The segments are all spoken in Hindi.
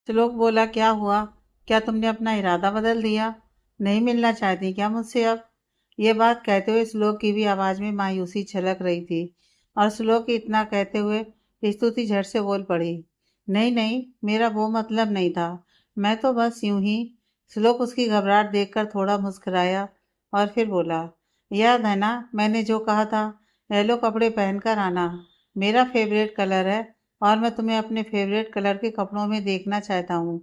श्लोक बोला, क्या हुआ? क्या तुमने अपना इरादा बदल दिया? नहीं मिलना चाहती क्या मुझसे अब? ये बात कहते हुए श्लोक की भी आवाज़ में मायूसी छलक रही थी। और श्लोक के इतना कहते हुए स्तुति झट से बोल पड़ी, नहीं नहीं, मेरा वो मतलब नहीं था। मैं तो बस यूं ही। श्लोक उसकी घबराहट देखकर थोड़ा मुस्कुराया और फिर बोला, याद है ना मैंने जो कहा था, येलो कपड़े पहनकर आना, मेरा फेवरेट कलर है। और मैं तुम्हें अपने फेवरेट कलर के कपड़ों में देखना चाहता हूँ,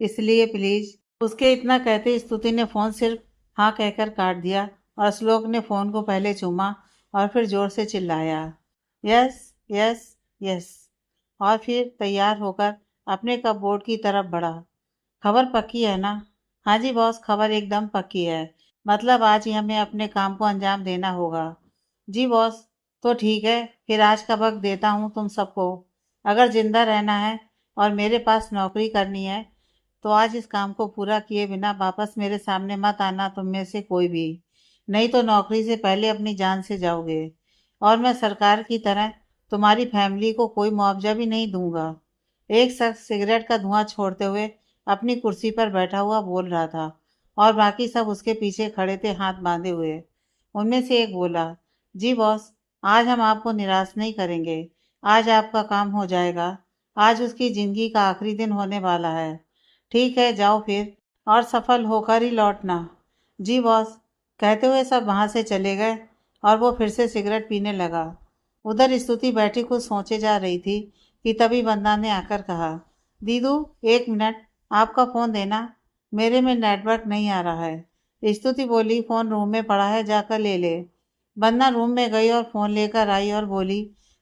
इसलिए प्लीज। उसके इतना कहते स्तुति ने फोन सिर्फ हाँ कहकर काट दिया और श्लोक ने फोन को पहले चूमा और फिर जोर से चिल्लाया, यस यस यस। और फिर तैयार होकर अपने कपबोर्ड की तरफ बढ़ा। खबर पक्की है ना? हाँ जी बॉस, खबर एकदम पक्की है। मतलब आज ही हमें अपने काम को अंजाम देना होगा। जी बॉस। तो ठीक है, फिर आज का वक्त देता हूँ तुम सबको। अगर जिंदा रहना है और मेरे पास नौकरी करनी है तो आज इस काम को पूरा किए बिना वापस मेरे सामने मत आना तुम में से कोई भी। नहीं तो नौकरी से पहले अपनी जान से जाओगे। और मैं सरकार की तरह तुम्हारी फैमिली को कोई मुआवजा भी नहीं दूंगा। एक शख्स सिगरेट का धुआं छोड़ते हुए अपनी कुर्सी पर बैठा हुआ बोल रहा था और बाकी सब उसके पीछे खड़े थे हाथ बांधे हुए। उनमें से एक बोला, जी बॉस, आज हम आपको निराश नहीं करेंगे। आज आपका काम हो जाएगा। आज उसकी जिंदगी का आखिरी दिन होने वाला है। ठीक है, जाओ फिर, और सफल होकर ही लौटना। जी बॉस। कहते हुए सब वहां से चले गए और वो फिर से सिगरेट पीने लगा। उधर स्तुति बैठी कुछ सोचे जा रही थी कि तभी बंदा ने आकर कहा, दीदू, एक मिनट, आपका फ़ोन देना, मेरे में नेटवर्क नहीं आ रहा है। स्तुति बोली, फ़ोन रूम में पड़ा है, जाकर ले ले। बंदा रूम में गई और फ़ोन लेकर आई और बोली,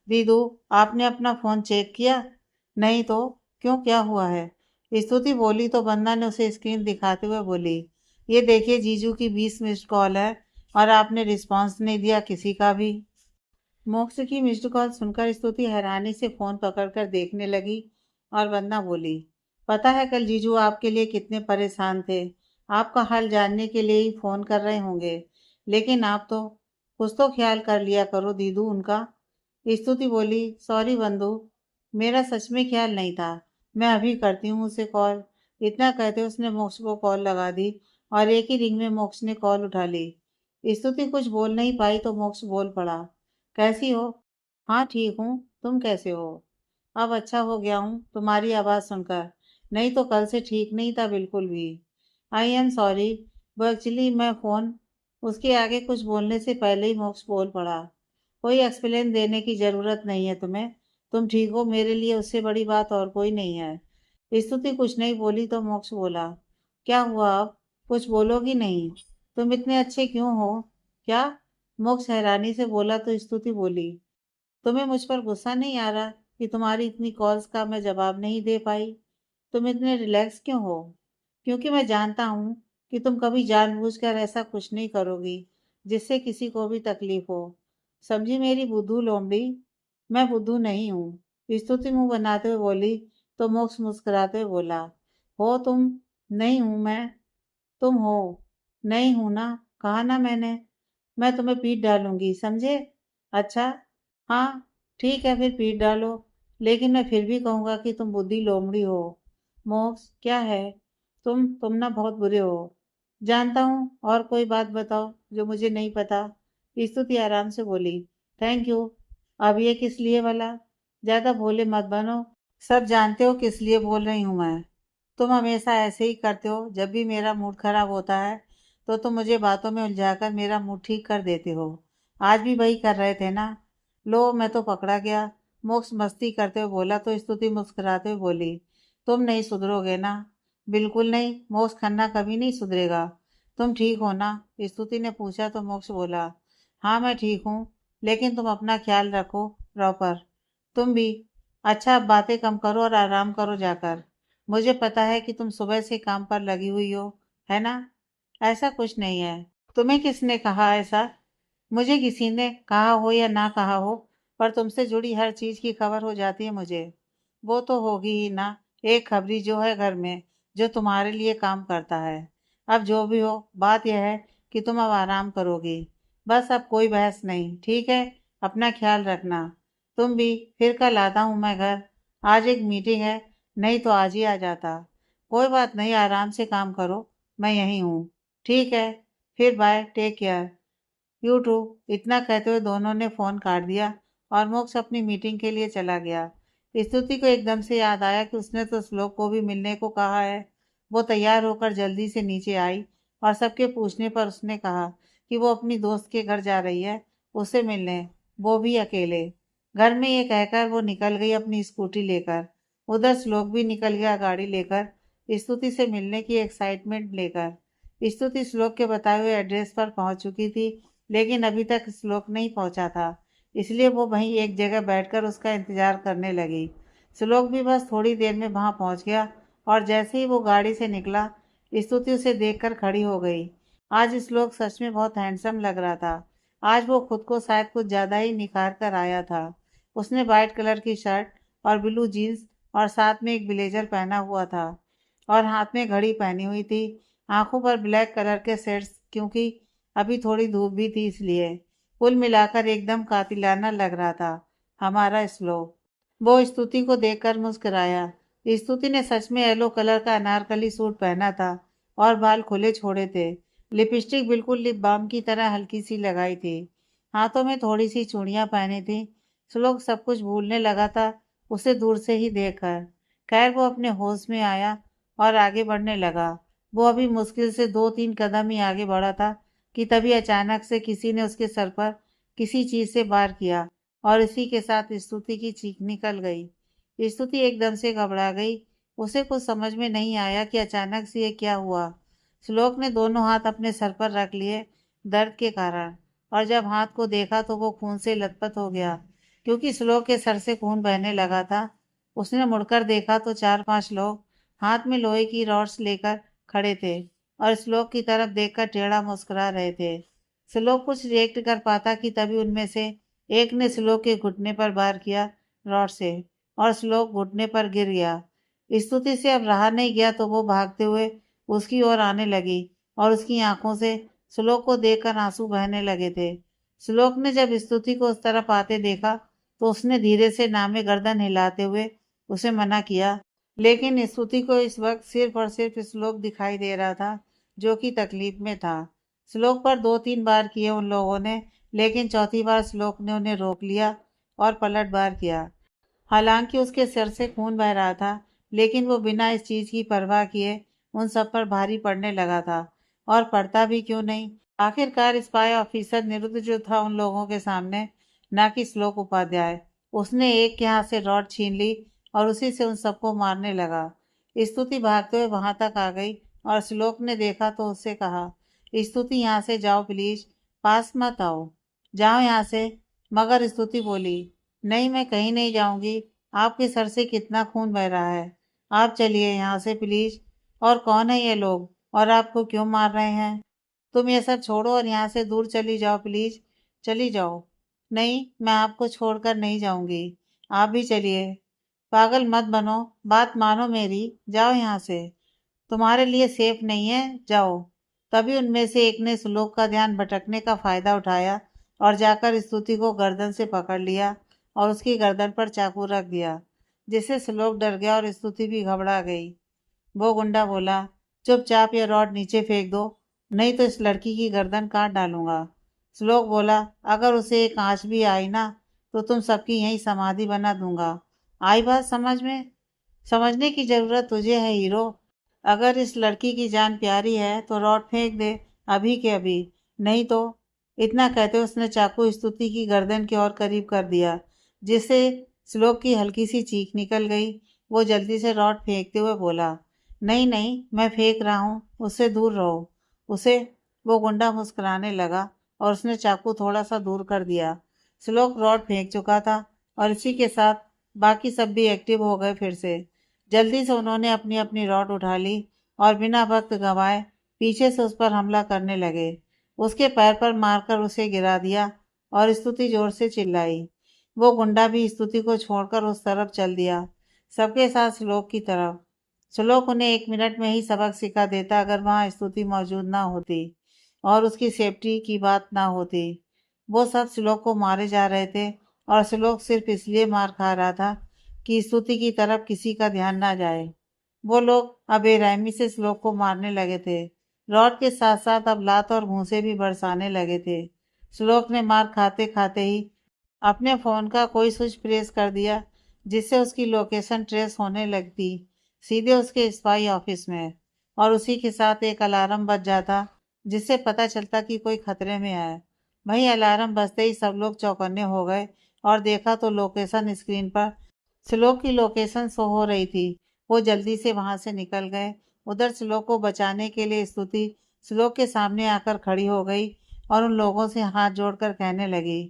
दीदू, आपने अपना फ़ोन चेक किया? नहीं तो क्यों, क्या हुआ है? स्तुति बोली तो बंदा ने उसे स्क्रीन दिखाते हुए बोली, ये देखिए जीजू की 20 मिस्ड कॉल है और आपने रिस्पॉन्स नहीं दिया किसी का भी। मोक्ष की मिस्ड कॉल सुनकर स्तुति हैरानी से फोन पकड़कर देखने लगी और वंदना बोली, पता है कल जीजू आपके लिए कितने परेशान थे। आपका हाल जानने के लिए ही फोन कर रहे होंगे। लेकिन आप तो कुछ तो ख्याल कर लिया करो दीदू उनका। स्तुति बोली, सॉरी बंधु, मेरा सच में ख्याल नहीं था। मैं अभी करती हूँ उसे कॉल। इतना कहते उसने मोक्ष को कॉल लगा दी और एक ही रिंग में मोक्ष ने कॉल उठा ली। स्तुति कुछ बोल नहीं पाई तो मोक्ष बोल पड़ा, कैसी हो? हाँ ठीक हूँ, तुम कैसे हो? अब अच्छा हो गया हूँ तुम्हारी आवाज़ सुनकर, नहीं तो कल से ठीक नहीं था बिल्कुल भी। आई एम सॉरी, वो एक्चुअली मैं फ़ोन। उसके आगे कुछ बोलने से पहले ही मोक्ष बोल पड़ा, कोई एक्सप्लेन देने की ज़रूरत नहीं है तुम्हें। तुम ठीक हो, मेरे लिए उससे बड़ी बात और कोई नहीं है। स्तुति कुछ नहीं बोली तो मोक्ष बोला, क्या हुआ अब? कुछ बोलोगी नहीं? तुम इतने अच्छे क्यों हो? क्या? मोक्ष हैरानी से बोला तो स्तुति बोली, तुम्हें मुझ पर गुस्सा नहीं आ रहा कि तुम्हारी इतनी कॉल्स का मैं जवाब नहीं दे पाई? तुम इतने रिलैक्स क्यों हो? क्योंकि मैं जानता हूँ कि तुम कभी जानबूझकर ऐसा कुछ नहीं करोगी जिससे किसी को भी तकलीफ हो। समझी मेरी बुद्धू लोमड़ी? मैं बुद्धू नहीं हूँ। स्तुति मुंह बनाते हुए बोली तो मोक्ष मुस्कुराते हुए बोला, हो तुम। नहीं हूँ मैं। तुम हो। नहीं हूँ ना, कहा ना मैंने। मैं तुम्हें पीट डालूंगी, समझे? अच्छा, हाँ, ठीक है फिर पीट डालो, लेकिन मैं फिर भी कहूँगा कि तुम बुद्धि लोमड़ी हो। मोक्ष, क्या है? तुम ना बहुत बुरे हो। जानता हूँ, और कोई बात बताओ जो मुझे नहीं पता। स्तुति आराम से बोली, थैंक यू। अब ये किस लिए वाला? ज़्यादा भोले मत बनो। सब जानते हो किस लिए बोल रही हूँ मैं। तुम हमेशा ऐसे ही करते हो, जब भी मेरा मूड खराब होता है तो तुम मुझे बातों में उलझाकर मेरा मूड ठीक कर देते हो। आज भी वही कर रहे थे ना? लो, मैं तो पकड़ा गया। मोक्ष मस्ती करते हुए बोला तो स्तुति मुस्कुराते हुए बोली, तुम नहीं सुधरोगे ना? बिल्कुल नहीं, मोक्ष खन्ना कभी नहीं सुधरेगा। तुम ठीक हो ना? स्तुति ने पूछा तो मोक्ष बोला, हाँ मैं ठीक हूँ, लेकिन तुम अपना ख्याल रखो प्रॉपर। तुम भी। अच्छा, अब बातें कम करो और आराम करो जाकर। मुझे पता है कि तुम सुबह से काम पर लगी हुई हो, है ना? ऐसा कुछ नहीं है। तुम्हें किसने कहा ऐसा? मुझे किसी ने कहा हो या ना कहा हो, पर तुमसे जुड़ी हर चीज की खबर हो जाती है मुझे। वो तो होगी ही ना, एक खबरी जो है घर में, जो तुम्हारे लिए काम करता है। अब जो भी हो, बात यह है कि तुम अब आराम करोगी। बस अब कोई बहस नहीं, ठीक है? अपना ख्याल रखना। तुम भी। फिर कल आता हूँ मैं घर। आज एक मीटिंग है, नहीं तो आज ही आ जाता। कोई बात नहीं, आराम से काम करो, मैं यहीं हूँ। ठीक है, फिर bye, take care. You too. इतना कहते हुए दोनों ने फोन काट दिया और मोक्ष अपनी मीटिंग के लिए चला गया। स्तुति को एकदम से याद आया कि उसने तो श्लोक को भी मिलने को कहा है। वो तैयार होकर जल्दी से नीचे आई और सबके पूछने पर उसने कहा कि वो अपनी दोस्त के घर जा रही है, उससे मिलने, वो भी अकेले। घर में ये कहकर वो निकल गई अपनी स्कूटी लेकर। उधर श्लोक भी निकल गया गाड़ी लेकर, स्तुति से मिलने की एक्साइटमेंट लेकर। स्तुति श्लोक के बताए हुए एड्रेस पर पहुंच चुकी थी, लेकिन अभी तक श्लोक नहीं पहुंचा था, इसलिए वो वहीं एक जगह बैठकर उसका इंतजार करने लगी। श्लोक भी बस थोड़ी देर में वहां पहुंच गया और जैसे ही वो गाड़ी से निकला, स्तुति उसे देखकर खड़ी हो गई। आज श्लोक सच में बहुत हैंडसम लग रहा था। आज वो खुद को शायद कुछ ज्यादा ही निखार कर आया था। उसने वाइट कलर की शर्ट और ब्लू जीन्स और साथ में एक ब्लेजर पहना हुआ था और हाथ में घड़ी पहनी हुई थी। आंखों पर ब्लैक कलर के सेट्स, क्योंकि अभी थोड़ी धूप भी थी इसलिए। कुल मिलाकर एकदम कातिलाना लग रहा था हमारा श्लोक। वो स्तुति को देखकर मुस्कुराया। स्तुति ने सच में येलो कलर का अनारकली सूट पहना था और बाल खुले छोड़े थे। लिपस्टिक बिल्कुल लिप बाम की तरह हल्की सी लगाई थी। हाथों में थोड़ी सी चूड़ियां पहनी थी। श्लोक सब कुछ भूलने लगा था उसे दूर से ही देखकर। खैर वो अपने होश में आया और आगे बढ़ने लगा। वो अभी मुश्किल से 2-3 कदम ही आगे बढ़ा था कि तभी अचानक से किसी ने उसके सर पर किसी चीज से वार किया और इसी के साथ स्तुति की चीख निकल गई। स्तुति एकदम से घबरा गई। उसे कुछ समझ में नहीं आया कि अचानक से ये क्या हुआ। श्लोक ने दोनों हाथ अपने सर पर रख लिए दर्द के कारण, और जब हाथ को देखा तो वो खून से लथपथ हो गया, क्योंकि श्लोक के सर से खून बहने लगा था। उसने मुड़कर देखा तो 4-5 लोग हाथ में लोहे की रॉड्स लेकर खड़े थे और श्लोक की तरफ देखकर टेढ़ा मुस्कुरा रहे थे। श्लोक कुछ रिएक्ट कर पाता कि तभी उनमें से एक ने श्लोक के घुटने पर वार किया रॉड से और श्लोक घुटने पर गिर गया। स्तुति से अब रहा नहीं गया तो वो भागते हुए उसकी ओर आने लगी और उसकी आंखों से श्लोक को देखकर आंसू बहने लगे थे। श्लोक ने जब स्तुति को उस तरफ आते देखा तो उसने धीरे से नामे गर्दन हिलाते हुए उसे मना किया, लेकिन स्तुति को इस वक्त सिर्फ और सिर्फ श्लोक दिखाई दे रहा था, जो कि तकलीफ में था। श्लोक पर 2-3 बार किए उन लोगों ने, लेकिन चौथी बार श्लोक ने उन्हें रोक लिया और पलट बार किया। हालांकि उसके सिर से खून बह रहा था, लेकिन वो बिना इस चीज की परवाह किए उन सब पर भारी पड़ने लगा था। और पड़ता भी क्यों नहीं। आखिरकार स्पाई ऑफिसर निरुद्ध जो था उन लोगों के सामने, न कि श्लोक उपाध्याय। उसने एक के हाथ से रॉड छीन ली और उसी से उन सबको मारने लगा। स्तुति भागते हुए वहां तक आ गई और श्लोक ने देखा तो उससे कहा, स्तुति यहाँ से जाओ प्लीज, पास मत आओ, जाओ यहाँ से। मगर स्तुति बोली, नहीं, मैं कहीं नहीं जाऊंगी। आपके सर से कितना खून बह रहा है, आप चलिए यहाँ से प्लीज। और कौन है ये लोग और आपको क्यों मार रहे हैं? तुम ये सब छोड़ो और यहाँ से दूर चली जाओ प्लीज, चली जाओ। नहीं, मैं आपको छोड़कर नहीं जाऊंगी, आप भी चलिए। पागल मत बनो, बात मानो मेरी, जाओ यहाँ से, तुम्हारे लिए सेफ नहीं है, जाओ। तभी उनमें से एक ने श्लोक का ध्यान भटकने का फायदा उठाया और जाकर स्तुति को गर्दन से पकड़ लिया और उसकी गर्दन पर चाकू रख दिया, जिससे श्लोक डर गया और स्तुति भी घबरा गई। वो गुंडा बोला, चुपचाप ये रॉड नीचे फेंक दो, नहीं तो इस लड़की की गर्दन काट डालूंगा। श्लोक बोला, अगर उसे एक आंच भी आई ना तो तुम सबकी यहीं समाधि बना दूंगा। आई बात समझ में? समझने की जरूरत तुझे है हीरो। अगर इस लड़की की जान प्यारी है तो रॉड फेंक दे, अभी के अभी, नहीं तो। इतना कहते उसने चाकू स्तुति की गर्दन के और करीब कर दिया, जिससे श्लोक की हल्की सी चीख निकल गई। वो जल्दी से रॉड फेंकते हुए बोला, नहीं नहीं, मैं फेंक रहा हूँ, उससे दूर रहो, उसे। वो गुंडा मुस्कुराने लगा और उसने चाकू थोड़ा सा दूर कर दिया। श्लोक रॉड फेंक चुका था और इसी के साथ बाकी सब भी एक्टिव हो गए फिर से। जल्दी से उन्होंने अपनी अपनी रॉड उठा ली और बिना वक्त गंवाए पीछे से उस पर हमला करने लगे। उसके पैर पर मारकर उसे गिरा दिया और स्तुति जोर से चिल्लाई। वो गुंडा भी स्तुति को छोड़कर उस तरफ चल दिया, सबके साथ श्लोक की तरफ। श्लोक उन्हें 1 मिनट में ही सबक सिखा देता अगर वहां स्तुति मौजूद ना होती और उसकी सेफ्टी की बात ना होती। वो सब श्लोक को मारे जा रहे थे और श्लोक सिर्फ इसलिए मार खा रहा था कि स्तुति की तरफ किसी का ध्यान ना जाए। वो लोग अब बेरहमी से श्लोक को मारने लगे थे। रॉड के साथ साथ अब लात और घूंसे भी बरसाने लगे थे। श्लोक ने मार खाते खाते ही अपने फोन का कोई स्विच प्रेस कर दिया, जिससे उसकी लोकेशन ट्रेस होने लगती सीधे उसके स्पाई ऑफिस में, और उसी के साथ एक अलार्म बज जाता जिससे पता चलता कि कोई खतरे में है। वहीं अलार्म बजते ही सब लोग चौकन्ने हो गए और देखा तो लोकेशन स्क्रीन पर श्लोक की लोकेशन शो हो रही थी। वो जल्दी से वहां से निकल गए। उधर श्लोक को बचाने के लिए स्तुति श्लोक के सामने आकर खड़ी हो गई और उन लोगों से हाथ जोड़कर कहने लगी,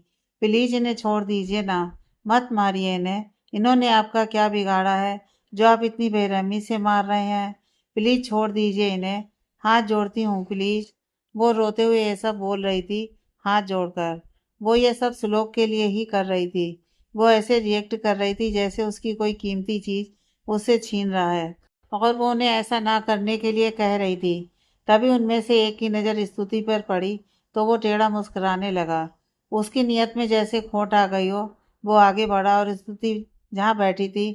प्लीज इन्हें छोड़ दीजिए ना, मत मारिए इन्हें। इन्होंने आपका क्या बिगाड़ा है जो आप इतनी बेरहमी से मार रहे हैं? प्लीज छोड़ दीजिए इन्हें, हाथ जोड़ती हूँ प्लीज। वो रोते हुए ये सब बोल रही थी, हाथ जोड़कर। वो ये सब श्लोक के लिए ही कर रही थी। वो ऐसे रिएक्ट कर रही थी जैसे उसकी कोई कीमती चीज उससे छीन रहा है, और वो उन्हें ऐसा ना करने के लिए कह रही थी। तभी उनमें से एक की नज़र स्तुति पर पड़ी तो वो टेढ़ा मुस्कुराने लगा। उसकी नीयत में जैसे खोट आ गई हो। वो आगे बढ़ा और स्तुति जहाँ बैठी थी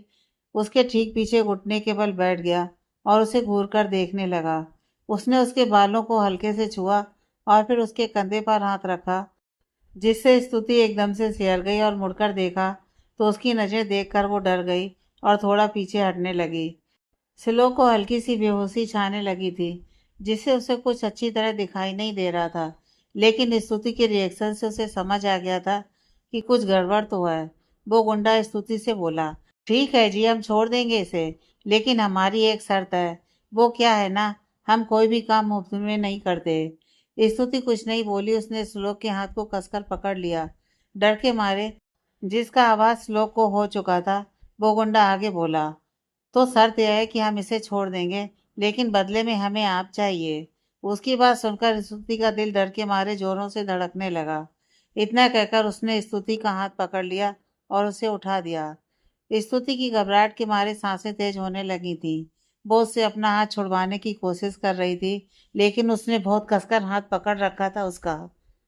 उसके ठीक पीछे घुटने के बल बैठ गया और उसे घूर कर देखने लगा। उसने उसके बालों को हल्के से छुआ और फिर उसके कंधे पर हाथ रखा, जिससे स्तुति एकदम से सिहर गई और मुड़कर देखा तो उसकी नज़रें देखकर वो डर गई और थोड़ा पीछे हटने लगी। श्लोक को हल्की सी बेहोशी छाने लगी थी, जिससे उसे कुछ अच्छी तरह दिखाई नहीं दे रहा था, लेकिन स्तुति के रिएक्शन से उसे समझ आ गया था कि कुछ गड़बड़ तो है। वो गुंडा स्तुति से बोला, ठीक है जी, हम छोड़ देंगे इसे, लेकिन हमारी एक शर्त है। वो क्या है ना, हम कोई भी काम मुफ्त में नहीं करते। स्तुति कुछ नहीं बोली। उसने श्लोक के हाथ को कसकर पकड़ लिया, डर के मारे जिसका आवाज श्लोक को हो चुका था। वो गुंडा आगे बोला, तो शर्त यह है कि हम इसे छोड़ देंगे, लेकिन बदले में हमें आप चाहिए। उसकी बात सुनकर स्तुति का दिल डर के मारे जोरों से धड़कने लगा। इतना कहकर उसने स्तुति का हाथ पकड़ लिया और उसे उठा दिया। स्तुति की घबराहट के मारे सांसें तेज होने लगी थी। वो उससे अपना हाथ छुड़वाने की कोशिश कर रही थी, लेकिन उसने बहुत कसकर हाथ पकड़ रखा था उसका।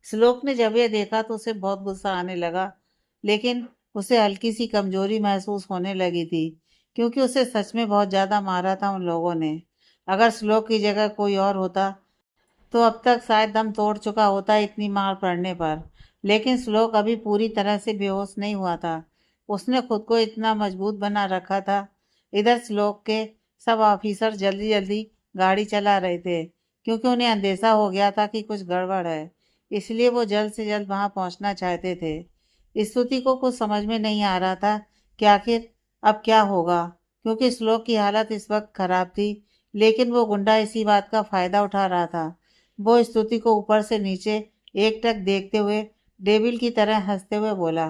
श्लोक ने जब यह देखा तो उसे बहुत गुस्सा आने लगा, लेकिन उसे हल्की सी कमजोरी महसूस होने लगी थी, क्योंकि उसे सच में बहुत ज़्यादा मारा था उन लोगों ने। अगर श्लोक की जगह कोई और होता तो अब तक शायद दम तोड़ चुका होता इतनी मार पड़ने पर। लेकिन श्लोक अभी पूरी तरह से बेहोश नहीं हुआ था। उसने खुद को इतना मजबूत बना रखा था। इधर श्लोक के सब ऑफिसर जल्दी जल्दी गाड़ी चला रहे थे, क्योंकि उन्हें अंदेशा हो गया था कि कुछ गड़बड़ है। इसलिए वो जल्द से जल्द वहां पहुंचना चाहते थे। स्तुति को कुछ समझ में नहीं आ रहा था कि आखिर अब क्या होगा, क्योंकि श्लोक की हालत इस वक्त खराब थी। लेकिन वो गुंडा इसी बात का फायदा उठा रहा था। वो स्तुति को ऊपर से नीचे एकटक देखते हुए डेविल की तरह हंसते हुए बोला,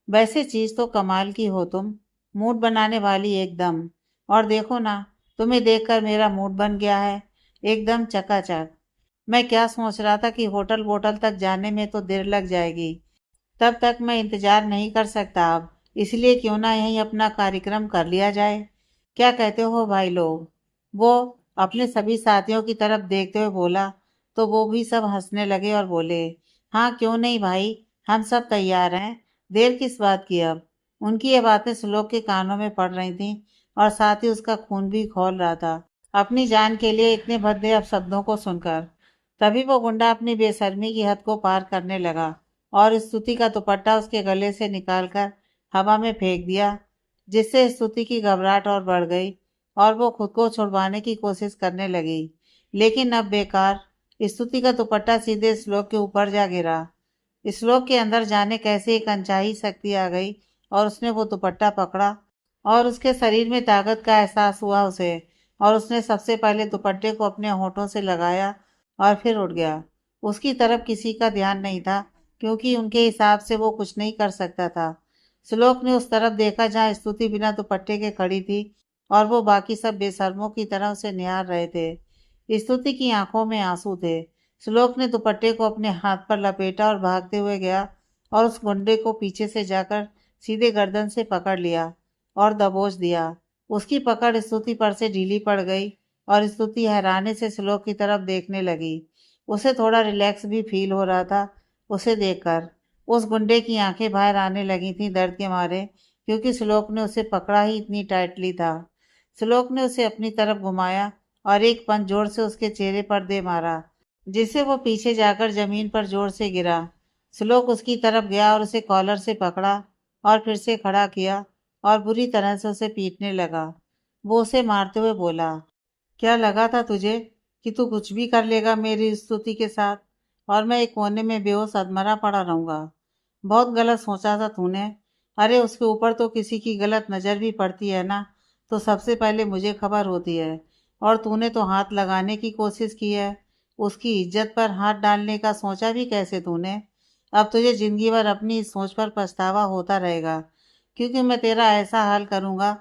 वैसे चीज तो कमाल की हो तुम, मूड बनाने वाली एकदम। और देखो ना, तुम्हें देखकर मेरा मूड बन गया है एकदम चकाचक। मैं क्या सोच रहा था कि होटल वोटल तक जाने में तो देर लग जाएगी, तब तक मैं इंतजार नहीं कर सकता अब। इसलिए क्यों ना यहीं अपना कार्यक्रम कर लिया जाए। क्या कहते हो भाई लोग? वो अपने सभी साथियों की तरफ देखते हुए बोला, तो वो भी सब हंसने लगे और बोले, हाँ क्यों नहीं भाई, हम सब तैयार हैं, देर किस बात की अब। उनकी ये बातें श्लोक के कानों में पड़ रही थीं और साथ ही उसका खून भी खौल रहा था अपनी जान के लिए इतने भद्दे अपशब्दों को सुनकर। तभी वो गुंडा अपनी बेशर्मी की हद को पार करने लगा और स्तुति का दुपट्टा उसके गले से निकालकर हवा में फेंक दिया, जिससे स्तुति की घबराहट और बढ़ गई और वो खुद को छुड़वाने की कोशिश करने लगी। लेकिन अब बेकार, स्तुति का दुपट्टा सीधे श्लोक के ऊपर जा गिरा। श्लोक के अंदर जाने कैसे एक अनचाही शक्ति आ गई और उसने वो दुपट्टा पकड़ा और उसके शरीर में ताकत का एहसास हुआ उसे। और उसने सबसे पहले दुपट्टे को अपने होठों से लगाया और फिर उठ गया। उसकी तरफ किसी का ध्यान नहीं था, क्योंकि उनके हिसाब से वो कुछ नहीं कर सकता था। श्लोक ने उस तरफ देखा जहाँ स्तुति बिना दुपट्टे के खड़ी थी और वो बाकी सब बेशर्मों की तरह उसे निहार रहे थे। स्तुति की आंखों में आंसू थे। श्लोक ने दुपट्टे को अपने हाथ पर लपेटा और भागते हुए गया और उस गुंडे को पीछे से जाकर सीधे गर्दन से पकड़ लिया और दबोच दिया। उसकी पकड़ स्तुति पर से ढीली पड़ गई और स्तुति हैरानी से श्लोक की तरफ देखने लगी। उसे थोड़ा रिलैक्स भी फील हो रहा था उसे देखकर। उस गुंडे की आंखें बाहर आने लगी थीं दर्द के मारे, क्योंकि श्लोक ने उसे पकड़ा ही इतनी टाइटली था। श्लोक ने उसे अपनी तरफ घुमाया और एक पंच जोर से उसके चेहरे पर दे मारा, जिससे वो पीछे जाकर जमीन पर जोर से गिरा। श्लोक उसकी तरफ गया और उसे कॉलर से पकड़ा और फिर से खड़ा किया और बुरी तरह से उसे पीटने लगा। वो उसे मारते हुए बोला, क्या लगा था तुझे कि तू कुछ भी कर लेगा मेरी स्तुति के साथ, और मैं एक कोने में बेहोश अधमरा पड़ा रहूंगा? बहुत गलत सोचा था तूने। अरे उसके ऊपर तो किसी की गलत नज़र भी पड़ती है ना, तो सबसे पहले मुझे खबर होती है। और तूने तो हाथ लगाने की कोशिश की है, उसकी इज्जत पर हाथ डालने का सोचा भी कैसे तूने? अब तुझे जिंदगी भर अपनी इस सोच पर पछतावा होता रहेगा, क्योंकि मैं तेरा ऐसा हाल करूंगा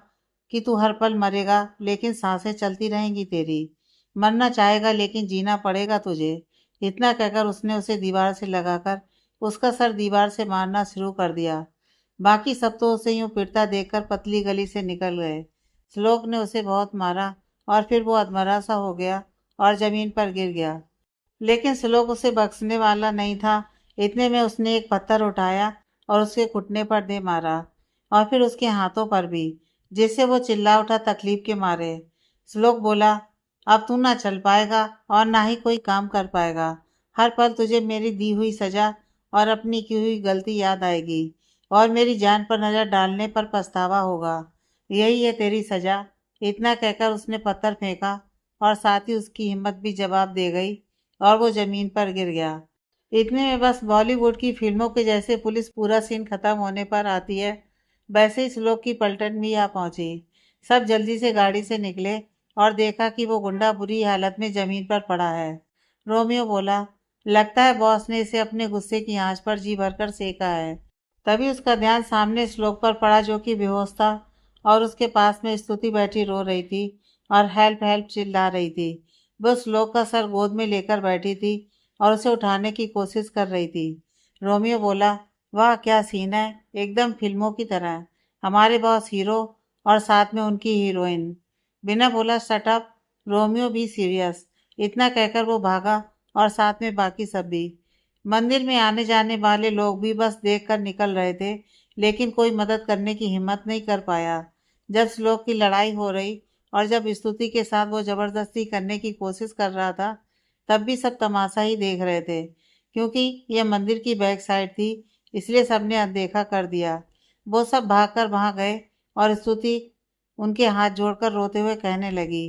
कि तू हर पल मरेगा लेकिन सांसें चलती रहेंगी तेरी। मरना चाहेगा लेकिन जीना पड़ेगा तुझे। इतना कहकर उसने उसे दीवार से लगाकर उसका सर दीवार से मारना शुरू कर दिया। बाकी सब तो उसे यूं पिटता देखकर पतली गली से निकल गए। श्लोक ने उसे बहुत मारा और फिर वो अधमरा सा हो गया और जमीन पर गिर गया। लेकिन श्लोक उसे बख्शने वाला नहीं था। इतने में उसने एक पत्थर उठाया और उसके घुटने पर दे मारा, और फिर उसके हाथों पर भी, जिससे वो चिल्ला उठा तकलीफ के मारे। श्लोक बोला, अब तू ना चल पाएगा और ना ही कोई काम कर पाएगा। हर पल तुझे मेरी दी हुई सजा और अपनी की हुई गलती याद आएगी, और मेरी जान पर नजर डालने पर पछतावा होगा। यही है तेरी सजा। इतना कहकर उसने पत्थर फेंका और साथ ही उसकी हिम्मत भी जवाब दे गई और वो जमीन पर गिर गया। इतने में बस बॉलीवुड की फिल्मों के जैसे पुलिस पूरा सीन खत्म होने पर आती है, वैसे ही श्लोक की पलटन भी आ पहुंची। सब जल्दी से गाड़ी से निकले और देखा कि वो गुंडा बुरी हालत में जमीन पर पड़ा है। रोमियो बोला, लगता है बॉस ने इसे अपने गुस्से की आंच पर जी भरकर सेका है। तभी उसका ध्यान सामने श्लोक पर पड़ा, जो कि बेहोश था, और उसके पास में स्तुति बैठी रो रही थी और हेल्प हेल्प चिल्ला रही थी। वो श्लोक का सर गोद में लेकर बैठी थी और उसे उठाने की कोशिश कर रही थी। रोमियो बोला, वाह क्या सीन है, एकदम फिल्मों की तरह। हमारे बॉस हीरो और साथ में उनकी हीरोइन। बिना बोला shut up, Romeo be serious. इतना कहकर वो भागा और साथ में बाकी सब भी। मंदिर में आने जाने वाले लोग भी बस देखकर निकल रहे थे, लेकिन कोई मदद करने की हिम्मत नहीं कर पाया। जब श्लोक की लड़ाई हो रही और जब स्तुति के साथ वो जबरदस्ती करने की कोशिश कर रहा था, तब भी सब तमाशा ही देख रहे थे। क्योंकि यह मंदिर की बैक साइड थी, इसलिए सबने अनदेखा कर दिया। वो सब भागकर वहां गए और स्तुति उनके हाथ जोड़कर रोते हुए कहने लगी,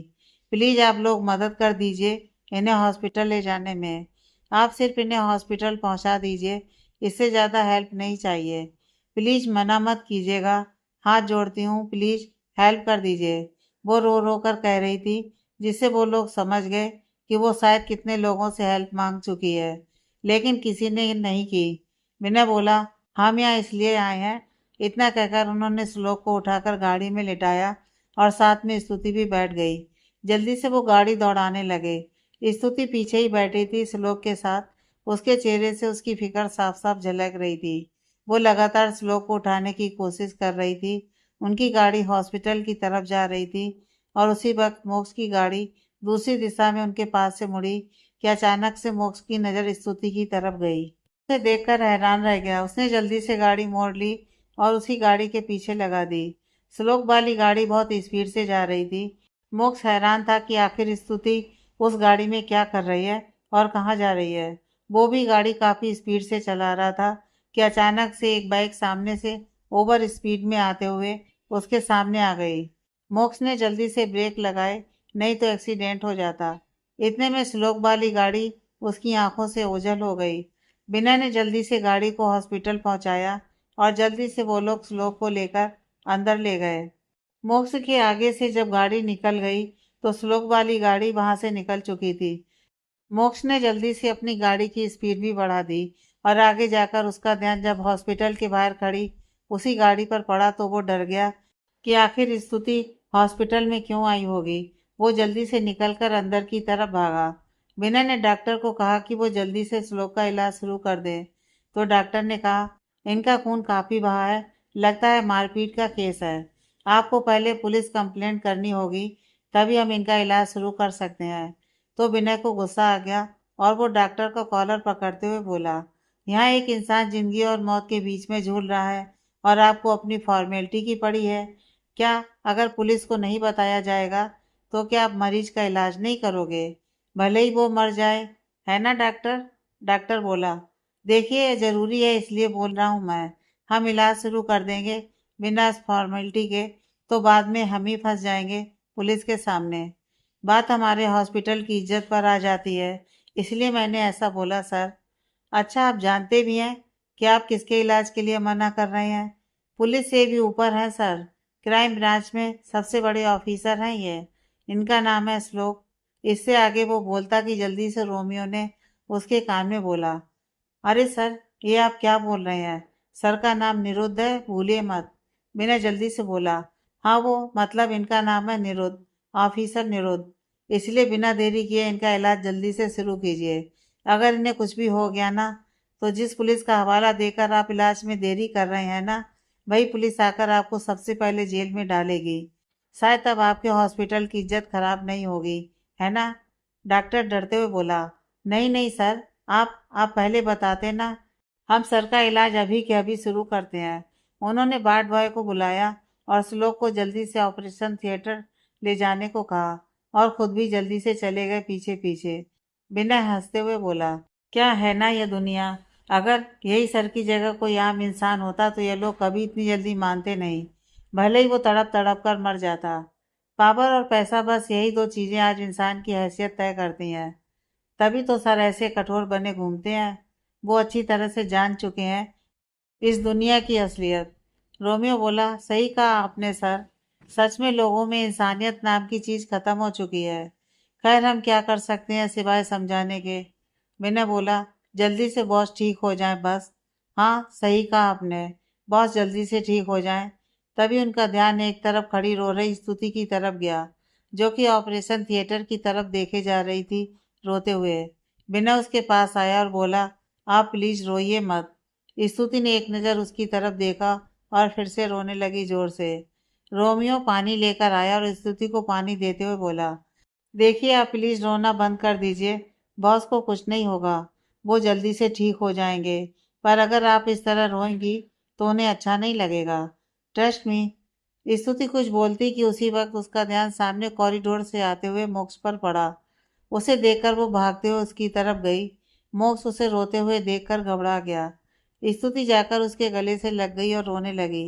प्लीज आप लोग मदद कर दीजिए इन्हें हॉस्पिटल ले जाने में। आप सिर्फ इन्हें हॉस्पिटल पहुंचा दीजिए, इससे ज़्यादा हेल्प नहीं चाहिए। प्लीज मना मत कीजिएगा, हाथ जोड़ती हूँ, प्लीज हेल्प कर दीजिए। वो रो रो कर कह रही थी, जिससे वो लोग समझ गए कि वो शायद कितने लोगों से हेल्प मांग चुकी है, लेकिन किसी ने नहीं की। विनय बोला, हम यहाँ इसलिए आए हैं। इतना कहकर उन्होंने श्लोक को उठाकर गाड़ी में लिटाया और साथ में स्तुति भी बैठ गई। जल्दी से वो गाड़ी दौड़ाने लगे। स्तुति पीछे ही बैठी थी श्लोक के साथ। उसके चेहरे से उसकी फिक्र साफ साफ झलक रही थी। वो लगातार श्लोक को उठाने की कोशिश कर रही थी। उनकी गाड़ी हॉस्पिटल की तरफ जा रही थी और उसी वक्त मोक्ष की गाड़ी दूसरी दिशा में उनके पास से मुड़ी कि अचानक से मोक्ष की नज़र स्तुति की तरफ गई। उसे देखकर हैरान रह गया। उसने जल्दी से गाड़ी मोड़ ली और उसी गाड़ी के पीछे लगा दी। श्लोक वाली गाड़ी बहुत स्पीड से जा रही थी। मोक्ष हैरान था कि आखिर स्तुति उस गाड़ी में क्या कर रही है और कहाँ जा रही है। वो भी गाड़ी काफ़ी स्पीड से चला रहा था कि अचानक से एक बाइक सामने से ओवर स्पीड में आते हुए उसके सामने आ गई। मोक्ष ने जल्दी से ब्रेक लगाए, नहीं तो एक्सीडेंट हो जाता। इतने में श्लोक वाली गाड़ी उसकी आंखों से ओझल हो गई। बिना ने जल्दी से गाड़ी को हॉस्पिटल पहुंचाया और जल्दी से वो लोग श्लोक को लेकर अंदर ले गए। मोक्ष के आगे से जब गाड़ी निकल गई तो श्लोक वाली गाड़ी वहां से निकल चुकी थी। मोक्ष ने जल्दी से अपनी गाड़ी की स्पीड भी बढ़ा दी और आगे जाकर उसका ध्यान जब हॉस्पिटल के बाहर खड़ी उसी गाड़ी पर पड़ा तो वो डर गया कि आखिर स्तुति हॉस्पिटल में क्यों आई होगी। वो जल्दी से निकलकर अंदर की तरफ भागा। विनय ने डॉक्टर को कहा कि वो जल्दी से श्लोक का इलाज शुरू कर दे। तो डॉक्टर ने कहा, इनका खून काफ़ी बहा है, लगता है मारपीट का केस है। आपको पहले पुलिस कंप्लेंट करनी होगी, तभी हम इनका इलाज शुरू कर सकते हैं। तो विनय को गुस्सा आ गया और वो डॉक्टर का कॉलर पकड़ते हुए बोला, यहाँ एक इंसान जिंदगी और मौत के बीच में झूल रहा है और आपको अपनी फॉर्मेलिटी की पड़ी है। क्या अगर पुलिस को नहीं बताया जाएगा तो क्या आप मरीज का इलाज नहीं करोगे, भले ही वो मर जाए, है ना डॉक्टर? डॉक्टर बोला, देखिए ये ज़रूरी है इसलिए बोल रहा हूँ मैं। हम इलाज शुरू कर देंगे बिना इस फॉर्मेलिटी के तो बाद में हम ही फंस जाएंगे पुलिस के सामने। बात हमारे हॉस्पिटल की इज्जत पर आ जाती है, इसलिए मैंने ऐसा बोला सर। अच्छा आप जानते भी हैं कि आप किसके इलाज के लिए मना कर रहे हैं? पुलिस से भी ऊपर है सर, क्राइम ब्रांच में सबसे बड़े ऑफिसर हैं ये। इनका नाम है श्लोक। इससे आगे वो बोलता कि जल्दी से रोमियो ने उसके कान में बोला, अरे सर ये आप क्या बोल रहे हैं? सर का नाम निरुद्ध है, भूलिए मत। मैंने जल्दी से बोला, हाँ वो मतलब इनका नाम है निरुद्ध, ऑफिसर निरुद्ध। इसलिए बिना देरी किए इनका इलाज जल्दी से शुरू कीजिए। अगर इन्हें कुछ भी हो गया ना तो जिस पुलिस का हवाला देकर आप इलाज में देरी कर रहे हैं ना, वही पुलिस आकर आपको सबसे पहले जेल में डालेगी। शायद तब आपके हॉस्पिटल की इज्जत खराब नहीं होगी, है ना? डॉक्टर डरते हुए बोला, नहीं नहीं सर, आप पहले बताते ना, हम सर का इलाज अभी के अभी शुरू करते हैं। उन्होंने वार्ड बॉय को बुलाया और श्लोक को जल्दी से ऑपरेशन थिएटर ले जाने को कहा और खुद भी जल्दी से चले गए पीछे पीछे। बिना हंसते हुए बोला, क्या है ना ये दुनिया, अगर यही सर की जगह कोई आम इंसान होता तो ये लोग कभी इतनी जल्दी मानते नहीं, भले ही वो तड़प तड़प कर मर जाता। पावर और पैसा, बस यही दो चीजें आज इंसान की हैसियत तय करती हैं। तभी तो सर ऐसे कठोर बने घूमते हैं। वो अच्छी तरह से जान चुके हैं इस दुनिया की असलियत। रोमियो बोला, सही कहा आपने सर, सच में लोगों में इंसानियत नाम की चीज खत्म हो चुकी है। खैर हम क्या कर सकते हैं सिवाय समझाने के। मैंने बोला, जल्दी से बॉस ठीक हो जाए बस। हाँ सही कहा आपने, बॉस जल्दी से ठीक हो जाए। तभी उनका ध्यान एक तरफ खड़ी रो रही स्तुति की तरफ गया, जो कि ऑपरेशन थिएटर की तरफ देखे जा रही थी रोते हुए। बिना उसके पास आया और बोला, आप प्लीज रोइए मत। स्तुति ने एक नज़र उसकी तरफ देखा और फिर से रोने लगी जोर से। रोमियो पानी लेकर आया और स्तुति को पानी देते हुए बोला, देखिए आप प्लीज रोना बंद कर दीजिए, बॉस को कुछ नहीं होगा, वो जल्दी से ठीक हो जाएंगे। पर अगर आप इस तरह रोएंगी तो उन्हें अच्छा नहीं लगेगा, ट्रस्ट मी। स्तुति कुछ बोलती कि उसी वक्त उसका ध्यान सामने कॉरिडोर से आते हुए मोक्ष पर पड़ा। उसे देखकर वो भागते हुए उसकी तरफ गई। मोक्ष उसे रोते हुए देखकर घबरा गया। स्तुति जाकर उसके गले से लग गई और रोने लगी।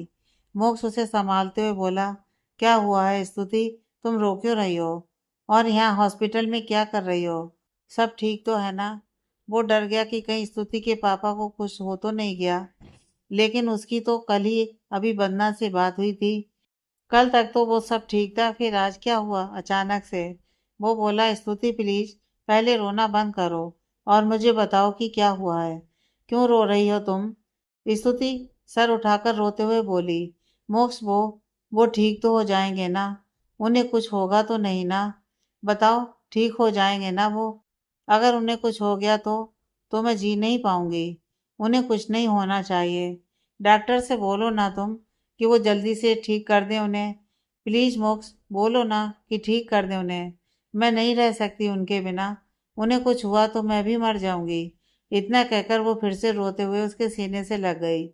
मोक्ष उसे संभालते हुए बोला, क्या हुआ है स्तुति, तुम रो क्यों रही हो? और यहाँ हॉस्पिटल में क्या कर रही हो? सब ठीक तो है ना? वो डर गया कि कहीं स्तुति के पापा को कुछ हो तो नहीं गया, लेकिन उसकी तो कल ही अभी बन्ना से बात हुई थी। कल तक तो वो सब ठीक था, फिर आज क्या हुआ अचानक से? वो बोला, स्तुति प्लीज पहले रोना बंद करो और मुझे बताओ कि क्या हुआ है, क्यों रो रही हो तुम? स्तुति सर उठाकर रोते हुए बोली, मोक्ष वो ठीक तो हो जाएंगे ना? उन्हें कुछ होगा तो नहीं ना? बताओ, ठीक हो जाएंगे ना वो? अगर उन्हें कुछ हो गया तो मैं जी नहीं पाऊंगी। उन्हें कुछ नहीं होना चाहिए। डॉक्टर से बोलो ना तुम कि वो जल्दी से ठीक कर दें उन्हें। प्लीज मोक्स बोलो ना कि ठीक कर दें उन्हें। मैं नहीं रह सकती उनके बिना। उन्हें कुछ हुआ तो मैं भी मर जाऊंगी। इतना कहकर वो फिर से रोते हुए उसके सीने से लग गई।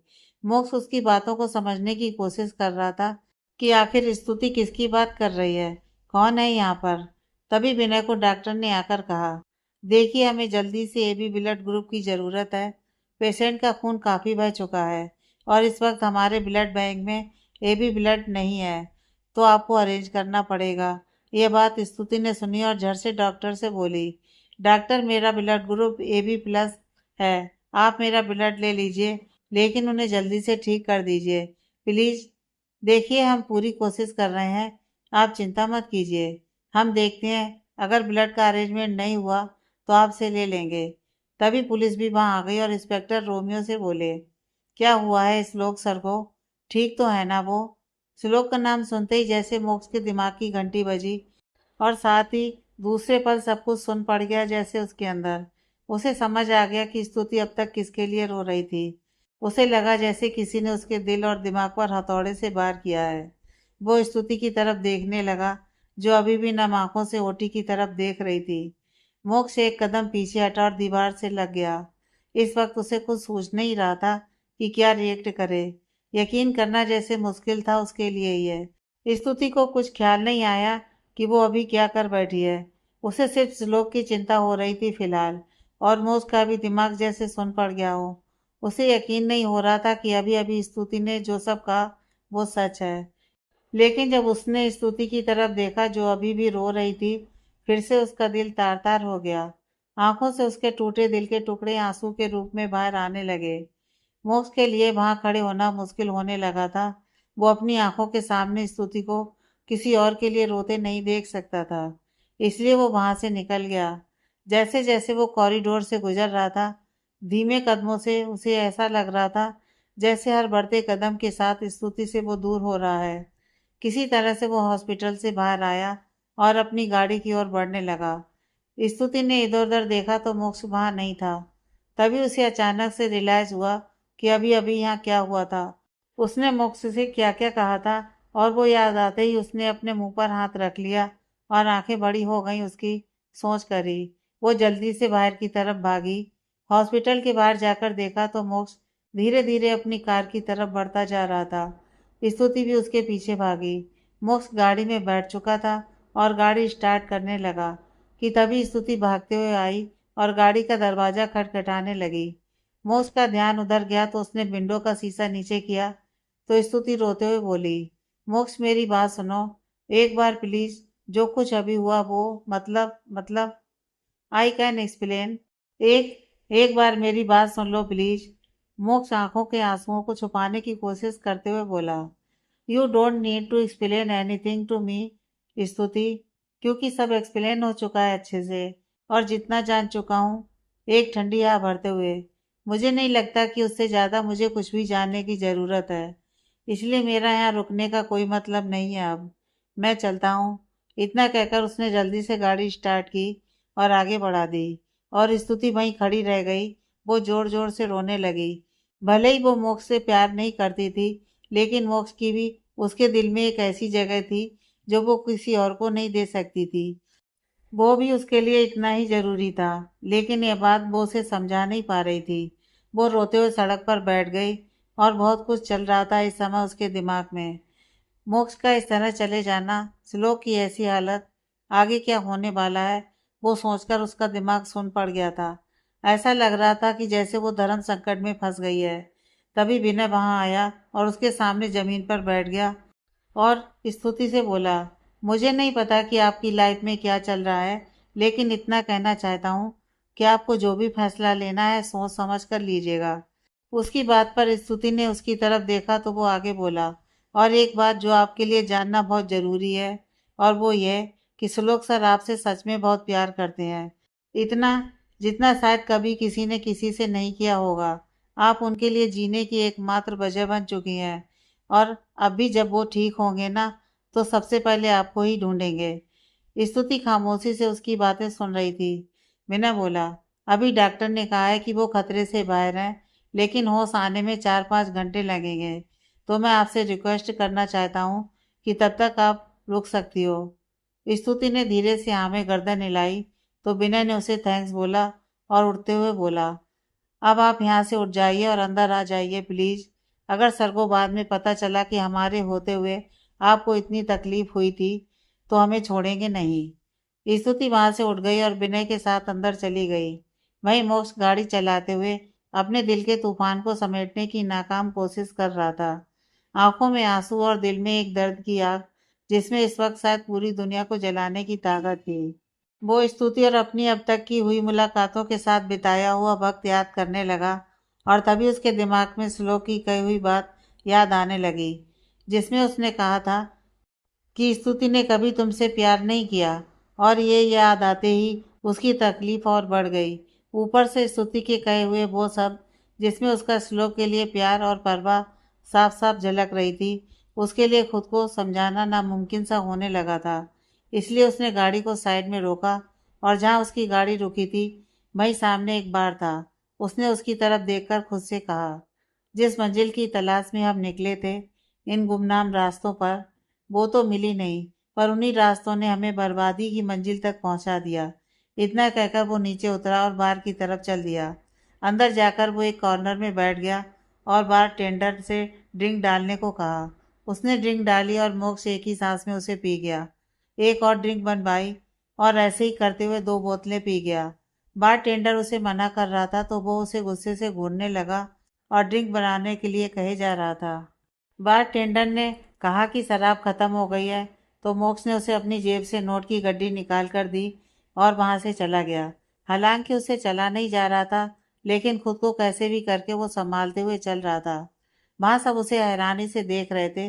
मोक्स उसकी बातों को समझने की कोशिश कर रहा था कि आखिर स्तुति किसकी बात कर रही है, कौन है यहाँ पर। तभी विनय को डॉक्टर ने आकर कहा, देखिए हमें जल्दी से एबी ब्लड ग्रुप की ज़रूरत है। पेशेंट का खून काफ़ी बह चुका है और इस वक्त हमारे ब्लड बैंक में एबी ब्लड नहीं है, तो आपको अरेंज करना पड़ेगा। यह बात स्तुति ने सुनी और झट से डॉक्टर से बोली, डॉक्टर मेरा ब्लड ग्रुप एबी प्लस है, आप मेरा ब्लड ले लीजिए, लेकिन उन्हें जल्दी से ठीक कर दीजिए प्लीज़। देखिए हम पूरी कोशिश कर रहे हैं, आप चिंता मत कीजिए। हम देखते हैं, अगर ब्लड का अरेंजमेंट नहीं हुआ तो आपसे ले लेंगे। तभी पुलिस भी वहां आ गई और इंस्पेक्टर रोमियो से बोले, क्या हुआ है श्लोक सर को, ठीक तो है ना वो? श्लोक का नाम सुनते ही जैसे मोक्ष के दिमाग की घंटी बजी और साथ ही दूसरे पल सब कुछ सुन पड़ गया जैसे उसके अंदर। उसे समझ आ गया कि स्तुति अब तक किसके लिए रो रही थी। उसे लगा जैसे किसी ने उसके दिल और दिमाग पर हथौड़े से वार किया है। वो स्तुति की तरफ देखने लगा, जो अभी भी नम आंखों से ओटी की तरफ देख रही थी। मोक्ष एक कदम पीछे हटा और दीवार से लग गया। इस वक्त उसे कुछ सूझ नहीं रहा था कि क्या रिएक्ट करे। यकीन करना जैसे मुश्किल था उसके लिए ही है। स्तुति को कुछ ख्याल नहीं आया कि वो अभी क्या कर बैठी है। उसे सिर्फ श्लोक की चिंता हो रही थी फिलहाल, और मोज का भी दिमाग जैसे सुन पड़ गया हो। उसे यकीन नहीं हो रहा था कि अभी अभी स्तुति ने जो सब कहा वो सच है। लेकिन जब उसने स्तुति की तरफ देखा जो अभी भी रो रही थी, फिर से उसका दिल तार तार हो गया। आंखों से उसके टूटे दिल के टुकड़े आंसू के रूप में बाहर आने लगे। मोक्ष के लिए वहां खड़े होना मुश्किल होने लगा था। वो अपनी आंखों के सामने स्तुति को किसी और के लिए रोते नहीं देख सकता था, इसलिए वो वहां से निकल गया। जैसे जैसे वो कॉरिडोर से गुजर रहा था, धीमे कदमों से उसे ऐसा लग रहा था जैसे हर बढ़ते कदम के साथ स्तुति से वो दूर हो रहा है। किसी तरह से वो हॉस्पिटल से बाहर आया और अपनी गाड़ी की ओर बढ़ने लगा। स्तुति ने इधर उधर देखा तो मोक्ष वहां नहीं था। तभी उसे अचानक से रियलाइज हुआ कि अभी अभी यहाँ क्या हुआ था। उसने मोक्ष से क्या क्या कहा था, और वो याद आते ही उसने अपने मुंह पर हाथ रख लिया और आंखें बड़ी हो गईं उसकी सोच कर ही। वो जल्दी से बाहर की तरफ भागी। हॉस्पिटल के बाहर जाकर देखा तो मोक्ष धीरे धीरे अपनी कार की तरफ बढ़ता जा रहा था। स्तुति भी उसके पीछे भागी। मोक्ष गाड़ी में बैठ चुका था और गाड़ी स्टार्ट करने लगा कि तभी स्तुति भागते हुए आई और गाड़ी का दरवाजा खटखटाने लगी। मोक्ष का ध्यान उधर गया तो उसने विंडो का शीशा नीचे किया तो स्तुति रोते हुए बोली, मोक्ष मेरी बात सुनो, एक बार प्लीज। जो कुछ अभी हुआ वो मतलब आई कैन एक्सप्लेन। एक एक बार मेरी बात सुन लो प्लीज। मोक्ष आंखों के आंसुओं को छुपाने की कोशिश करते हुए बोला, you don't need to explain anything to me Stuti, क्योंकि सब एक्सप्लेन हो चुका है अच्छे से, और जितना जान चुका हूँ। एक ठंडी हवा भरते हुए, मुझे नहीं लगता कि उससे ज़्यादा मुझे कुछ भी जानने की ज़रूरत है, इसलिए मेरा यहाँ रुकने का कोई मतलब नहीं है। अब मैं चलता हूँ। इतना कहकर उसने जल्दी से गाड़ी स्टार्ट की और आगे बढ़ा दी, और स्तुति वहीं खड़ी रह गई। वो जोर जोर से रोने लगी। भले ही वो मोक्ष से प्यार नहीं करती थी, लेकिन मोक्ष की भी उसके दिल में एक ऐसी जगह थी जो वो किसी और को नहीं दे सकती थी। वो भी उसके लिए इतना ही जरूरी था, लेकिन ये बात वो उसे समझा नहीं पा रही थी। वो रोते हुए सड़क पर बैठ गई, और बहुत कुछ चल रहा था इस समय उसके दिमाग में। मोक्ष का इस तरह चले जाना, श्लोक की ऐसी हालत, आगे क्या होने वाला है, वो सोचकर उसका दिमाग सुन पड़ गया था। ऐसा लग रहा था कि जैसे वो धर्म संकट में फंस गई है। तभी विनय वहां आया और उसके सामने जमीन पर बैठ गया और स्तुति से बोला, मुझे नहीं पता कि आपकी लाइफ में क्या चल रहा है, लेकिन इतना कहना चाहता हूँ कि आपको जो भी फैसला लेना है सोच समझ कर लीजिएगा। उसकी बात पर स्तुति ने उसकी तरफ देखा तो वो आगे बोला, और एक बात जो आपके लिए जानना बहुत ज़रूरी है, और वो ये कि श्लोक सर आपसे सच में बहुत प्यार करते हैं। इतना जितना शायद कभी किसी ने किसी से नहीं किया होगा। आप उनके लिए जीने की एकमात्र वजह बन चुकी हैं, और अब भी जब वो ठीक होंगे ना, तो सबसे पहले आपको ही ढूंढेंगे। स्तुति खामोशी से उसकी बातें सुन रही थी। बिना बोला, अभी डॉक्टर ने कहा है कि वो खतरे से बाहर हैं, लेकिन होश आने में 4-5 घंटे लगेंगे। तो मैं आपसे रिक्वेस्ट करना चाहता हूँ कि तब तक आप रुक सकती हो। स्तुति ने धीरे से हाँ में गर्दन हिलाई तो विनय ने उसे थैंक्स बोला और उठते हुए बोला, अब आप यहाँ से उठ जाइए और अंदर आ जाइए प्लीज। अगर सर को बाद में पता चला कि हमारे होते हुए आपको इतनी तकलीफ हुई थी तो हमें छोड़ेंगे नहीं। स्तुति वहां से उठ गई और विनय के साथ अंदर चली गई। वहीं मोक्ष गाड़ी चलाते हुए अपने दिल के तूफान को समेटने की नाकाम कोशिश कर रहा था। आंखों में आंसू और दिल में एक दर्द की आग, जिसमें इस वक्त शायद पूरी दुनिया को जलाने की ताकत थी। वो स्तुति और अपनी अब तक की हुई मुलाकातों के साथ बिताया हुआ वक्त याद करने लगा, और तभी उसके दिमाग में श्लोक की कही हुई बात याद आने लगी, जिसमें उसने कहा था कि स्तुति ने कभी तुमसे प्यार नहीं किया। और ये याद आते ही उसकी तकलीफ और बढ़ गई। ऊपर से स्तुति के कहे हुए वो सब, जिसमें उसका श्लोक के लिए प्यार और परवाह साफ साफ झलक रही थी, उसके लिए खुद को समझाना नामुमकिन सा होने लगा था। इसलिए उसने गाड़ी को साइड में रोका, और जहाँ उसकी गाड़ी रुकी थी वहीं सामने एक बार था। उसने उसकी तरफ देखकर खुद से कहा, जिस मंजिल की तलाश में हम निकले थे इन गुमनाम रास्तों पर, वो तो मिली नहीं, पर उन्हीं रास्तों ने हमें बर्बादी की मंजिल तक पहुंचा दिया। इतना कहकर वो नीचे उतरा और बाहर की तरफ चल दिया। अंदर जाकर वो एक कॉर्नर में बैठ गया और बार टेंडर से ड्रिंक डालने को कहा। उसने ड्रिंक डाली और मोक्ष एक ही सांस में उसे पी गया। एक और ड्रिंक बनवाई और ऐसे ही करते हुए 2 बोतलें पी गया। बार टेंडर उसे मना कर रहा था तो वो उसे गुस्से से घूरने लगा और ड्रिंक बनाने के लिए कहे जा रहा था। बार टेंडर ने कहा कि शराब खत्म हो गई है तो मोक्ष ने उसे अपनी जेब से नोट की गड्डी निकाल कर दी और वहां से चला गया। हालांकि उसे चला नहीं जा रहा था, लेकिन खुद को कैसे भी करके वो संभालते हुए चल रहा था। वहां सब उसे हैरानी से देख रहे थे,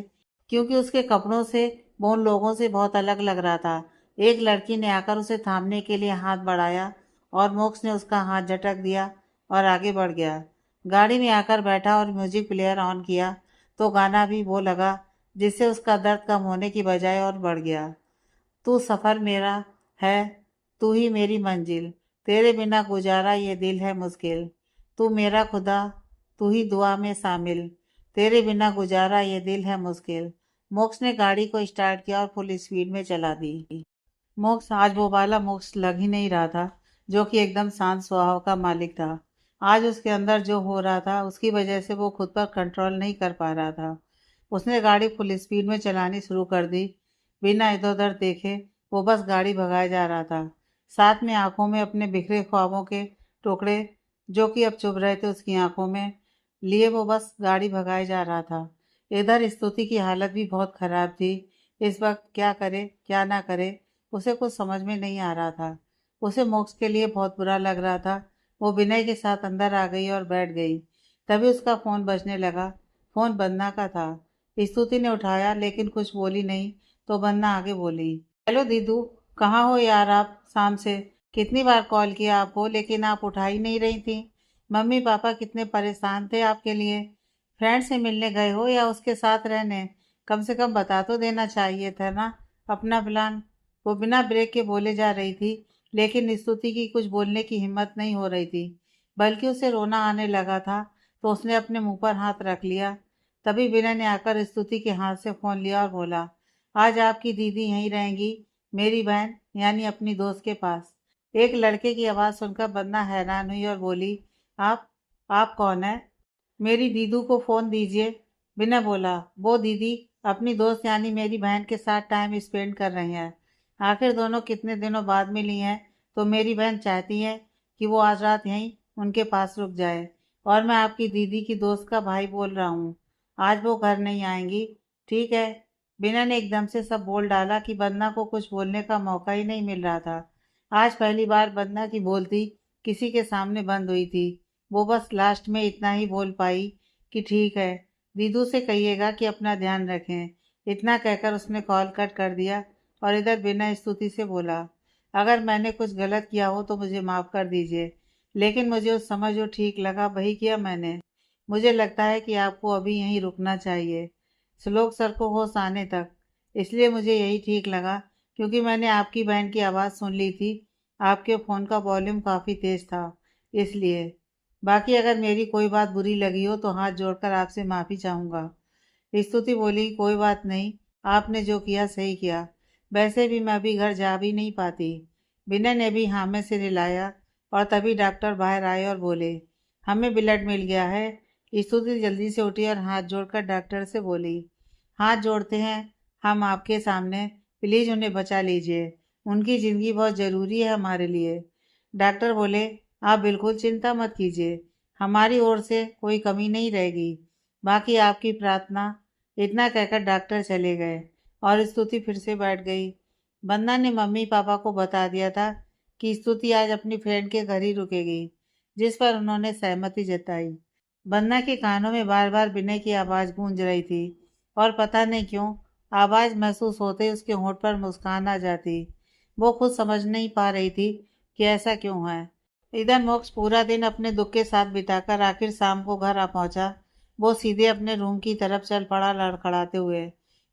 क्योंकि उसके कपड़ों से वो उन लोगों से बहुत अलग लग रहा था। एक लड़की ने आकर उसे थामने के लिए हाथ बढ़ाया और मोक्ष ने उसका हाथ झटक दिया और आगे बढ़ गया। गाड़ी में आकर बैठा और म्यूजिक प्लेयर ऑन किया तो गाना भी वो लगा, जिससे उसका दर्द कम होने की बजाय और बढ़ गया। तू सफ़र मेरा है, तू ही मेरी मंजिल, तेरे बिना गुजारा ये दिल है मुश्किल, तू मेरा खुदा, तू ही दुआ में शामिल, तेरे बिना गुजारा ये दिल है मुश्किल। मोक्ष ने गाड़ी को स्टार्ट किया और फुल स्पीड में चला दी। मोक्ष आज वो वाला मोक्ष लग ही नहीं रहा था, जो कि एकदम शांत स्वभाव का मालिक था। आज उसके अंदर जो हो रहा था उसकी वजह से वो खुद पर कंट्रोल नहीं कर पा रहा था। उसने गाड़ी फुल स्पीड में चलानी शुरू कर दी। बिना इधर उधर देखे वो बस गाड़ी भगाए जा रहा था। साथ में आंखों में अपने बिखरे ख्वाबों के टुकड़े, जो कि अब चुभ रहे थे उसकी आंखों में, लिए वो बस गाड़ी भगाए जा रहा था। इधर स्तुति की हालत भी बहुत खराब थी। इस वक्त क्या करे क्या ना करे उसे कुछ समझ में नहीं आ रहा था। उसे मोक्ष के लिए बहुत बुरा लग रहा था। वो विनय के साथ अंदर आ गई और बैठ गई। तभी उसका फ़ोन बजने लगा। फ़ोन बन्ना का था। स्तुति ने उठाया लेकिन कुछ बोली नहीं, तो बन्ना आगे बोली, हेलो दीदू, कहाँ हो यार आप? शाम से कितनी बार कॉल किया आपको, लेकिन आप उठा ही नहीं रही थी। मम्मी पापा कितने परेशान थे आपके लिए। फ्रेंड से मिलने गए हो या उसके साथ रहने? कम से कम बता तो देना चाहिए था ना अपना प्लान। वो बिना ब्रेक के बोले जा रही थी, लेकिन स्तुति की कुछ बोलने की हिम्मत नहीं हो रही थी, बल्कि उसे रोना आने लगा था। तो उसने अपने मुंह पर हाथ रख लिया। तभी विनय ने आकर स्तुति के हाथ से फ़ोन लिया और बोला, आज आपकी दीदी यहीं रहेंगी, मेरी बहन यानी अपनी दोस्त के पास। एक लड़के की आवाज़ सुनकर बन्ना हैरान हुई और बोली, आप कौन है? मेरी दीदू को फ़ोन दीजिए। विनय बोला, वो दीदी अपनी दोस्त यानी मेरी बहन के साथ टाइम स्पेंड कर रही हैं। आखिर दोनों कितने दिनों बाद मिली हैं, तो मेरी बहन चाहती है कि वो आज रात यहीं उनके पास रुक जाए। और मैं आपकी दीदी की दोस्त का भाई बोल रहा हूँ। आज वो घर नहीं आएंगी, ठीक है? विनय ने एकदम से सब बोल डाला कि बन्ना को कुछ बोलने का मौका ही नहीं मिल रहा था। आज पहली बार बन्ना की बोलती किसी के सामने बंद हुई थी। वो बस लास्ट में इतना ही बोल पाई कि ठीक है, दीदू से कहिएगा कि अपना ध्यान रखें। इतना कहकर उसने कॉल कट कर दिया और इधर बिना स्तुति से बोला, अगर मैंने कुछ गलत किया हो तो मुझे माफ़ कर दीजिए, लेकिन मुझे उस समय जो ठीक लगा वही किया मैंने। मुझे लगता है कि आपको अभी यहीं रुकना चाहिए, श्लोक सर को होश आने तक। इसलिए मुझे यही ठीक लगा, क्योंकि मैंने आपकी बहन की आवाज़ सुन ली थी। आपके फ़ोन का वॉल्यूम काफ़ी तेज़ था, इसलिए। बाकी अगर मेरी कोई बात बुरी लगी हो तो हाथ जोड़कर आपसे माफ़ी चाहूँगा। स्तुति बोली, कोई बात नहीं, आपने जो किया सही किया। वैसे भी मैं अभी घर जा भी नहीं पाती। विनय ने भी हाँ में सिर हिलाया और तभी डॉक्टर बाहर आए और बोले, हमें ब्लड मिल गया है। स्तुति जल्दी से उठी और हाथ जोड़कर डॉक्टर से बोली, हाथ जोड़ते हैं हम आपके सामने, प्लीज़ उन्हें बचा लीजिए, उनकी ज़िंदगी बहुत ज़रूरी है हमारे लिए। डॉक्टर बोले, आप बिल्कुल चिंता मत कीजिए, हमारी ओर से कोई कमी नहीं रहेगी, बाकी आपकी प्रार्थना। इतना कहकर डॉक्टर चले गए और स्तुति फिर से बैठ गई। बन्ना ने मम्मी पापा को बता दिया था कि स्तुति आज अपनी फ्रेंड के घर ही रुकेगी, जिस पर उन्होंने सहमति जताई। बन्ना के कानों में बार बार विनय की आवाज़ गूंज रही थी और पता नहीं क्यों आवाज़ महसूस होते ही उसके होंठ पर मुस्कान आ जाती। वो खुद समझ नहीं पा रही थी कि ऐसा क्यों है। इधर मोक्ष पूरा दिन अपने दुख के साथ बिताकर आखिर शाम को घर आ पहुंचा। वो सीधे अपने रूम की तरफ चल पड़ा लड़खड़ाते हुए,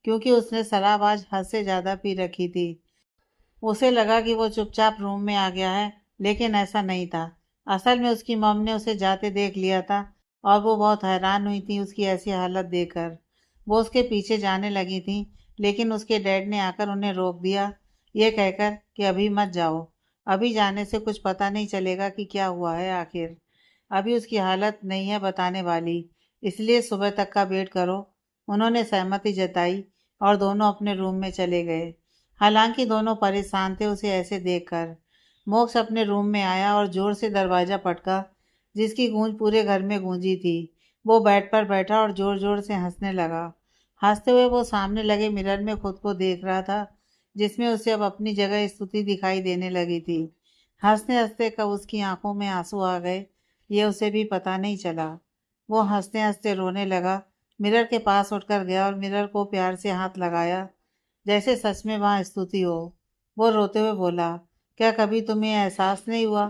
क्योंकि उसने शराब आज हद से ज़्यादा पी रखी थी। उसे लगा कि वो चुपचाप रूम में आ गया है, लेकिन ऐसा नहीं था। असल में उसकी मॉम ने उसे जाते देख लिया था और वो बहुत हैरान हुई थी उसकी ऐसी हालत देखकर। वो उसके पीछे जाने लगी थी, लेकिन उसके डैड ने आकर उन्हें रोक दिया, ये कहकर कि अभी मत जाओ, अभी जाने से कुछ पता नहीं चलेगा कि क्या हुआ है आखिर। अभी उसकी हालत नहीं है बताने वाली, इसलिए सुबह तक का वेट करो। उन्होंने सहमति जताई और दोनों अपने रूम में चले गए। हालांकि दोनों परेशान थे उसे ऐसे देखकर। मोक्ष अपने रूम में आया और जोर से दरवाज़ा पटका, जिसकी गूंज पूरे घर में गूंजी थी। वो बेड पर बैठा और जोर जोर से हंसने लगा। हंसते हुए वो सामने लगे मिरर में खुद को देख रहा था, जिसमें उसे अब अपनी जगह स्तुति दिखाई देने लगी थी। हंसते हंसते कब उसकी आंखों में आंसू आ गए, ये उसे भी पता नहीं चला। वो हंसते हंसते रोने लगा। मिरर के पास उठकर गया और मिरर को प्यार से हाथ लगाया, जैसे सच में वहाँ स्तुति हो। वो रोते हुए बोला, क्या कभी तुम्हें एहसास नहीं हुआ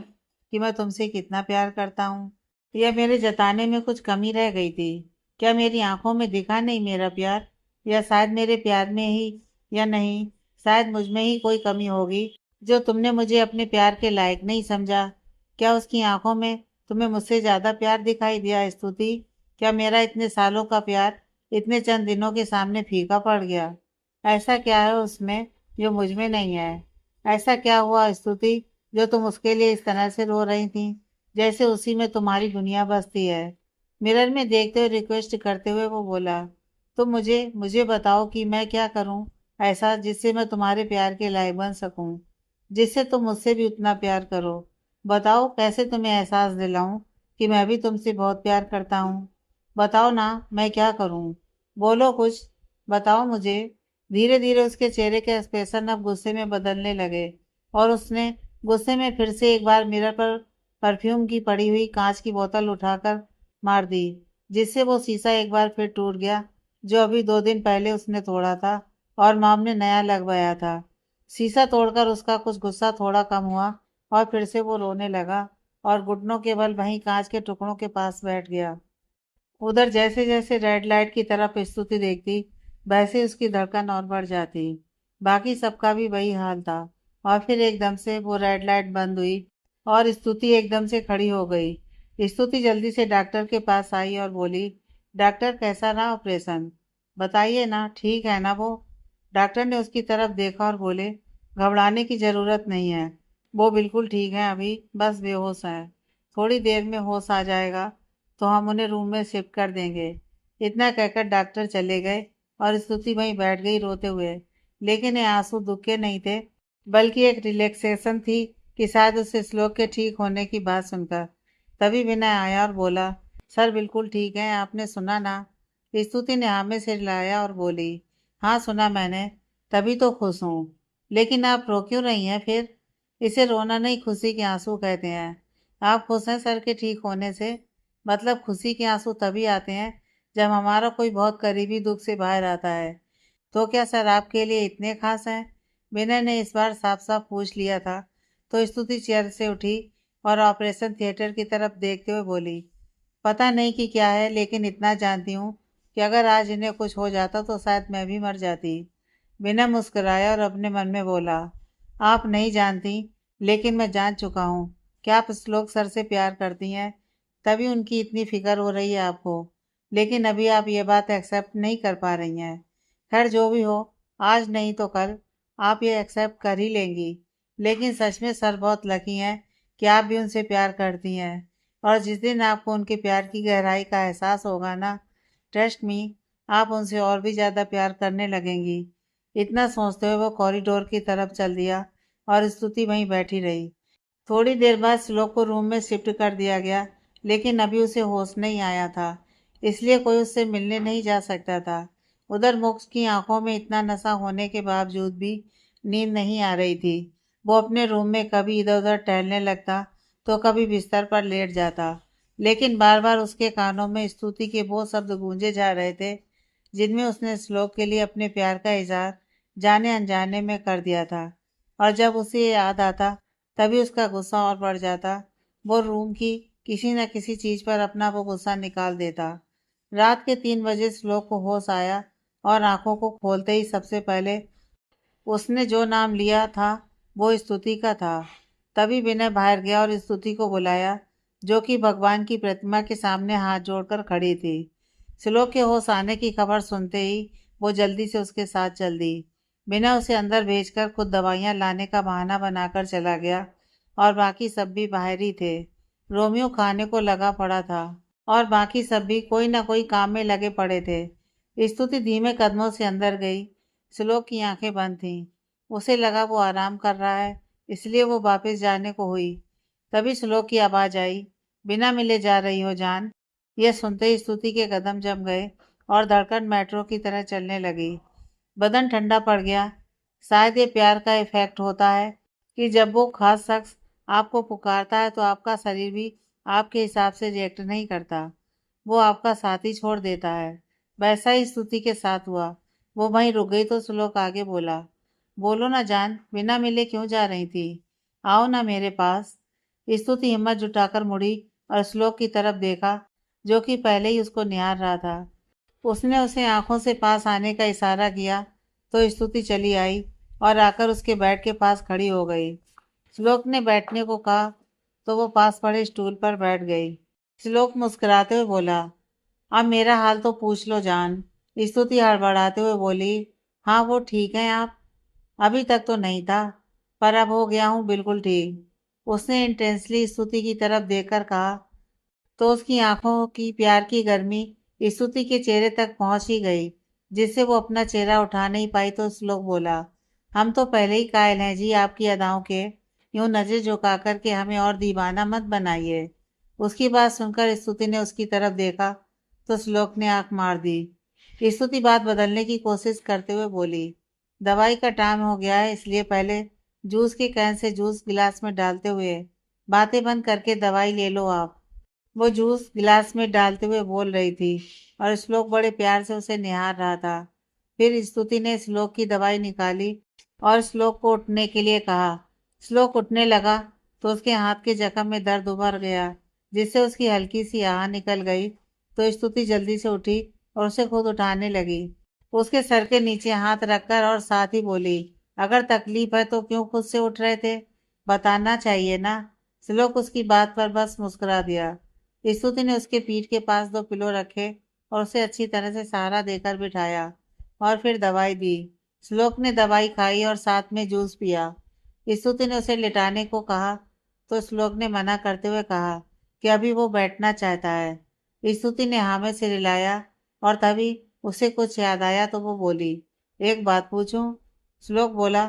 कि मैं तुमसे कितना प्यार करता हूँ? या मेरे जताने में कुछ कमी रह गई थी? क्या मेरी आंखों में दिखा नहीं मेरा प्यार? या शायद मेरे प्यार में ही, या नहीं, शायद मुझ में ही कोई कमी होगी जो तुमने मुझे अपने प्यार के लायक नहीं समझा। क्या उसकी आंखों में तुम्हें मुझसे ज़्यादा प्यार दिखाई दिया स्तुति? क्या मेरा इतने सालों का प्यार इतने चंद दिनों के सामने फीका पड़ गया? ऐसा क्या है उसमें जो मुझ में नहीं है? ऐसा क्या हुआ स्तुति जो तुम उसके लिए इस तरह से रो रही थी, जैसे उसी में तुम्हारी दुनिया बसती है? मिरर में देखते हुए रिक्वेस्ट करते हुए वो बोला, तुम मुझे मुझे बताओ कि मैं क्या करूं ऐसा जिससे मैं तुम्हारे प्यार के लायक बन सकूं, जिससे तुम मुझसे भी उतना प्यार करो। बताओ कैसे तुम्हें एहसास दिलाऊं कि मैं भी तुमसे बहुत प्यार करता हूँ। बताओ ना, मैं क्या करूँ? बोलो कुछ, बताओ मुझे। धीरे धीरे उसके चेहरे के एक्सप्रेशन अब गुस्से में बदलने लगे और उसने गुस्से में फिर से एक बार मिरर पर परफ्यूम की पड़ी हुई कांच की बोतल उठाकर मार दी, जिससे वो शीशा एक बार फिर टूट गया, जो अभी 2 दिन पहले उसने तोड़ा था और मॉम ने नया लगवाया था। शीशा तोड़कर उसका कुछ गुस्सा थोड़ा कम हुआ और फिर से वो रोने लगा और घुटनों के बल वहीं कांच के टुकड़ों के पास बैठ गया। उधर जैसे जैसे रेड लाइट की तरफ स्तुति देखती, वैसे उसकी धड़कन और बढ़ जाती। बाकी सबका भी वही हाल था। और फिर एकदम से वो रेड लाइट बंद हुई और स्तुति एकदम से खड़ी हो गई। स्तुति जल्दी से डॉक्टर के पास आई और बोली, डॉक्टर कैसा रहा ऑपरेशन? बताइए ना, ठीक है ना वो? डॉक्टर ने उसकी तरफ देखा और बोले, घबराने की ज़रूरत नहीं है, वो बिल्कुल ठीक है, अभी बस बेहोश है। थोड़ी देर में होश आ जाएगा तो हम उन्हें रूम में शिफ्ट कर देंगे। इतना कहकर डॉक्टर चले गए और स्तुति वहीं बैठ गई रोते हुए। लेकिन ये आंसू दुख के नहीं थे, बल्कि एक रिलैक्सेशन थी कि शायद उस श्लोक के ठीक होने की बात सुनकर। तभी विनय आया और बोला, सर बिल्कुल ठीक है, आपने सुना ना? स्तुति ने हाँ में सिर हिलाया और बोली, हाँ सुना मैंने, तभी तो खुश हूँ। लेकिन आप रो क्यों रही हैं फिर? इसे रोना नहीं, खुशी के आंसू कहते हैं। आप खुश हैं सर के ठीक होने से? मतलब खुशी के आंसू तभी आते हैं जब हमारा कोई बहुत करीबी दुख से बाहर आता है। तो क्या सर आपके लिए इतने खास हैं? विनय ने इस बार साफ साफ पूछ लिया था। तो स्तुति चेयर से उठी और ऑपरेशन थिएटर की तरफ देखते हुए बोली, पता नहीं कि क्या है, लेकिन इतना जानती हूँ कि अगर आज इन्हें कुछ हो जाता तो शायद मैं भी मर जाती। विनय मुस्कुराया और अपने मन में बोला, आप नहीं जानती, लेकिन मैं जान चुका हूँ कि आप श्लोक सर से प्यार करती हैं, तभी उनकी इतनी फिक्र हो रही है आपको। लेकिन अभी आप ये बात एक्सेप्ट नहीं कर पा रही हैं। खैर जो भी हो, आज नहीं तो कल आप ये एक्सेप्ट कर ही लेंगी। लेकिन सच में सर बहुत लकी हैं कि आप भी उनसे प्यार करती हैं। और जिस दिन आपको उनके प्यार की गहराई का एहसास होगा ना, ट्रस्ट मी, आप उनसे और भी ज़्यादा प्यार करने लगेंगी। इतना सोचते हुए वो कॉरिडोर की तरफ चल दिया और स्तुति वहीं बैठी रही। थोड़ी देर बाद श्लोक को रूम में शिफ्ट कर दिया गया, लेकिन अभी उसे होश नहीं आया था, इसलिए कोई उससे मिलने नहीं जा सकता था। उधर मोक्ष की आंखों में इतना नशा होने के बावजूद भी नींद नहीं आ रही थी। वो अपने रूम में कभी इधर उधर टहलने लगता तो कभी बिस्तर पर लेट जाता, लेकिन बार बार उसके कानों में स्तुति के वो शब्द गूंजे जा रहे थे जिनमें उसने श्लोक के लिए अपने प्यार का इजहार जाने अनजाने में कर दिया था। और जब उसे ये याद आता तभी उसका गुस्सा और बढ़ जाता। वो रूम की किसी न किसी चीज़ पर अपना वो गुस्सा निकाल देता। रात के 3 बजे श्लोक को होश आया और आंखों को खोलते ही सबसे पहले उसने जो नाम लिया था वो स्तुति का था। तभी विनय बाहर गया और स्तुति को बुलाया, जो कि भगवान की प्रतिमा के सामने हाथ जोड़कर खड़ी थी। श्लोक के होश आने की खबर सुनते ही वो जल्दी से उसके साथ चल दी। बिना उसे अंदर भेजकर खुद दवाइयाँ लाने का बहाना बनाकर चला गया और बाकी सब भी बाहर ही थे। रोमियो खाने को लगा पड़ा था और बाकी सब भी कोई ना कोई काम में लगे पड़े थे। स्तुति धीमे कदमों से अंदर गई। श्लोक की आंखें बंद थीं। उसे लगा वो आराम कर रहा है, इसलिए वो वापस जाने को हुई। तभी श्लोक की आवाज आई, बिना मिले जा रही हो जान। यह सुनते ही स्तुति के कदम जम गए और धड़कन मेट्रो की तरह चलने लगी। बदन ठंडा पड़ गया। शायद ये प्यार का इफेक्ट होता है कि जब वो खास शख्स आपको पुकारता है तो आपका शरीर भी आपके हिसाब से रिएक्ट नहीं करता, वो आपका साथ ही छोड़ देता है। वैसा ही स्तुति के साथ हुआ। वो वहीं रुक गई तो श्लोक आगे बोला, बोलो ना जान, बिना मिले क्यों जा रही थी? आओ ना मेरे पास। स्तुति हिम्मत जुटाकर मुड़ी और श्लोक की तरफ देखा, जो कि पहले ही उसको निहार रहा था। उसने उसे आंखों से पास आने का इशारा किया तो स्तुति चली आई और आकर उसके बेड के पास खड़ी हो गई। श्लोक ने बैठने को कहा तो वो पास पड़े स्टूल पर बैठ गई। श्लोक मुस्कुराते हुए बोला, अब मेरा हाल तो पूछ लो जान। स्तुति हड़बड़ाते हुए बोली, हाँ वो ठीक है आप? अभी तक तो नहीं था, पर अब हो गया हूँ बिल्कुल ठीक। उसने इंटेंसली स्तुति की तरफ देखकर कहा तो उसकी आंखों की प्यार की गर्मी स्तुति के चेहरे तक पहुंच ही गई, जिससे वो अपना चेहरा उठा नहीं पाई। तो श्लोक बोला, हम तो पहले ही कायल हैं जी आपकी अदाओं के, यूं नजर झुका कर के हमें और दीवाना मत बनाइए। उसकी बात सुनकर स्तुति ने उसकी तरफ देखा तो श्लोक ने आंख मार दी। स्तुति बात बदलने की कोशिश करते हुए बोली, दवाई का टाइम हो गया है, इसलिए पहले जूस के कैन से जूस गिलास में डालते हुए बातें बंद करके दवाई ले लो आप। वो जूस गिलास में डालते हुए बोल रही थी और श्लोक बड़े प्यार से उसे निहार रहा था। फिर स्तुति ने श्लोक की दवाई निकाली और श्लोक को उठने के लिए कहा। श्लोक उठने लगा तो उसके हाथ के जख्म में दर्द उभर गया, जिससे उसकी हल्की सी आह निकल गई। तो स्तुति जल्दी से उठी और उसे खुद उठाने लगी। उसके सर के नीचे हाथ रखकर और साथ ही बोली, अगर तकलीफ है तो क्यों खुद से उठ रहे थे? बताना चाहिए ना। श्लोक उसकी बात पर बस मुस्कुरा दिया। स्तुति ने उसके पीठ के पास दो पिलो रखे और उसे अच्छी तरह से सहारा देकर बिठाया और फिर दवाई दी। श्लोक ने दवाई खाई और साथ में जूस पिया। स्तुति ने उसे लिटाने को कहा तो श्लोक ने मना करते हुए कहा कि अभी वो बैठना चाहता है। स्तुति ने हाँ में सिर हिलाया और तभी उसे कुछ याद आया तो वो बोली, एक बात पूछूं? श्लोक बोला,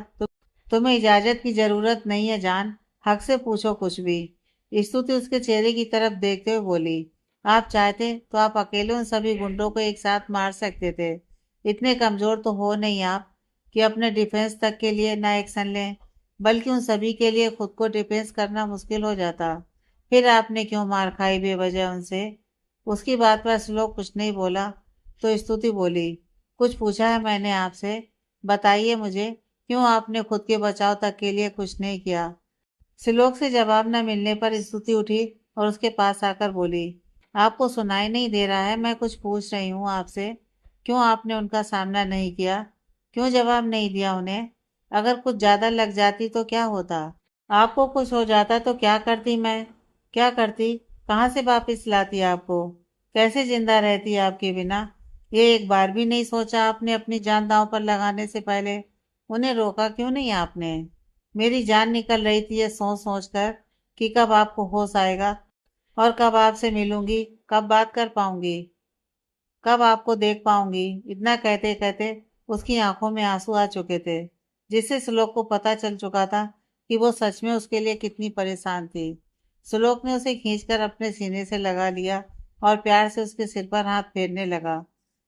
तुम्हें इजाजत की जरूरत नहीं है जान, हक से पूछो कुछ भी। स्तुति उसके चेहरे की तरफ देखते हुए बोली, आप चाहते तो आप अकेले उन सभी गुंडों को एक साथ मार सकते थे। इतने कमजोर तो हो नहीं आप कि अपने डिफेंस तक के लिए ना एक्शन लें, बल्कि उन सभी के लिए खुद को डिफेंस करना मुश्किल हो जाता। फिर आपने क्यों मार खाई बेवजह उनसे? उसकी बात पर श्लोक कुछ नहीं बोला तो स्तुति बोली, कुछ पूछा है मैंने आपसे? बताइए मुझे, क्यों आपने खुद के बचाव तक के लिए कुछ नहीं किया? श्लोक से जवाब न मिलने पर स्तुति उठी और उसके पास आकर बोली, आपको सुनाई नहीं दे रहा है? मैं कुछ पूछ रही हूँ आपसे। क्यों आपने उनका सामना नहीं किया? क्यों जवाब नहीं दिया उन्हें? अगर कुछ ज्यादा लग जाती तो क्या होता? आपको कुछ हो जाता तो क्या करती मैं? क्या करती? कहाँ से वापिस लाती आपको? कैसे जिंदा रहती आपके बिना? ये एक बार भी नहीं सोचा आपने अपनी जान दांव पर लगाने से पहले? उन्हें रोका क्यों नहीं आपने? मेरी जान निकल रही थी ये सोच सोच कर कि कब आपको होश आएगा और कब आपसे मिलूंगी, कब बात कर पाऊंगी, कब आपको देख पाऊंगी। इतना कहते कहते उसकी आंखों में आंसू आ चुके थे, जिससे श्लोक को पता चल चुका था कि वो सच में उसके लिए कितनी परेशान थी। श्लोक ने उसे खींचकर अपने सीने से लगा लिया और प्यार से उसके सिर पर हाथ फेरने लगा।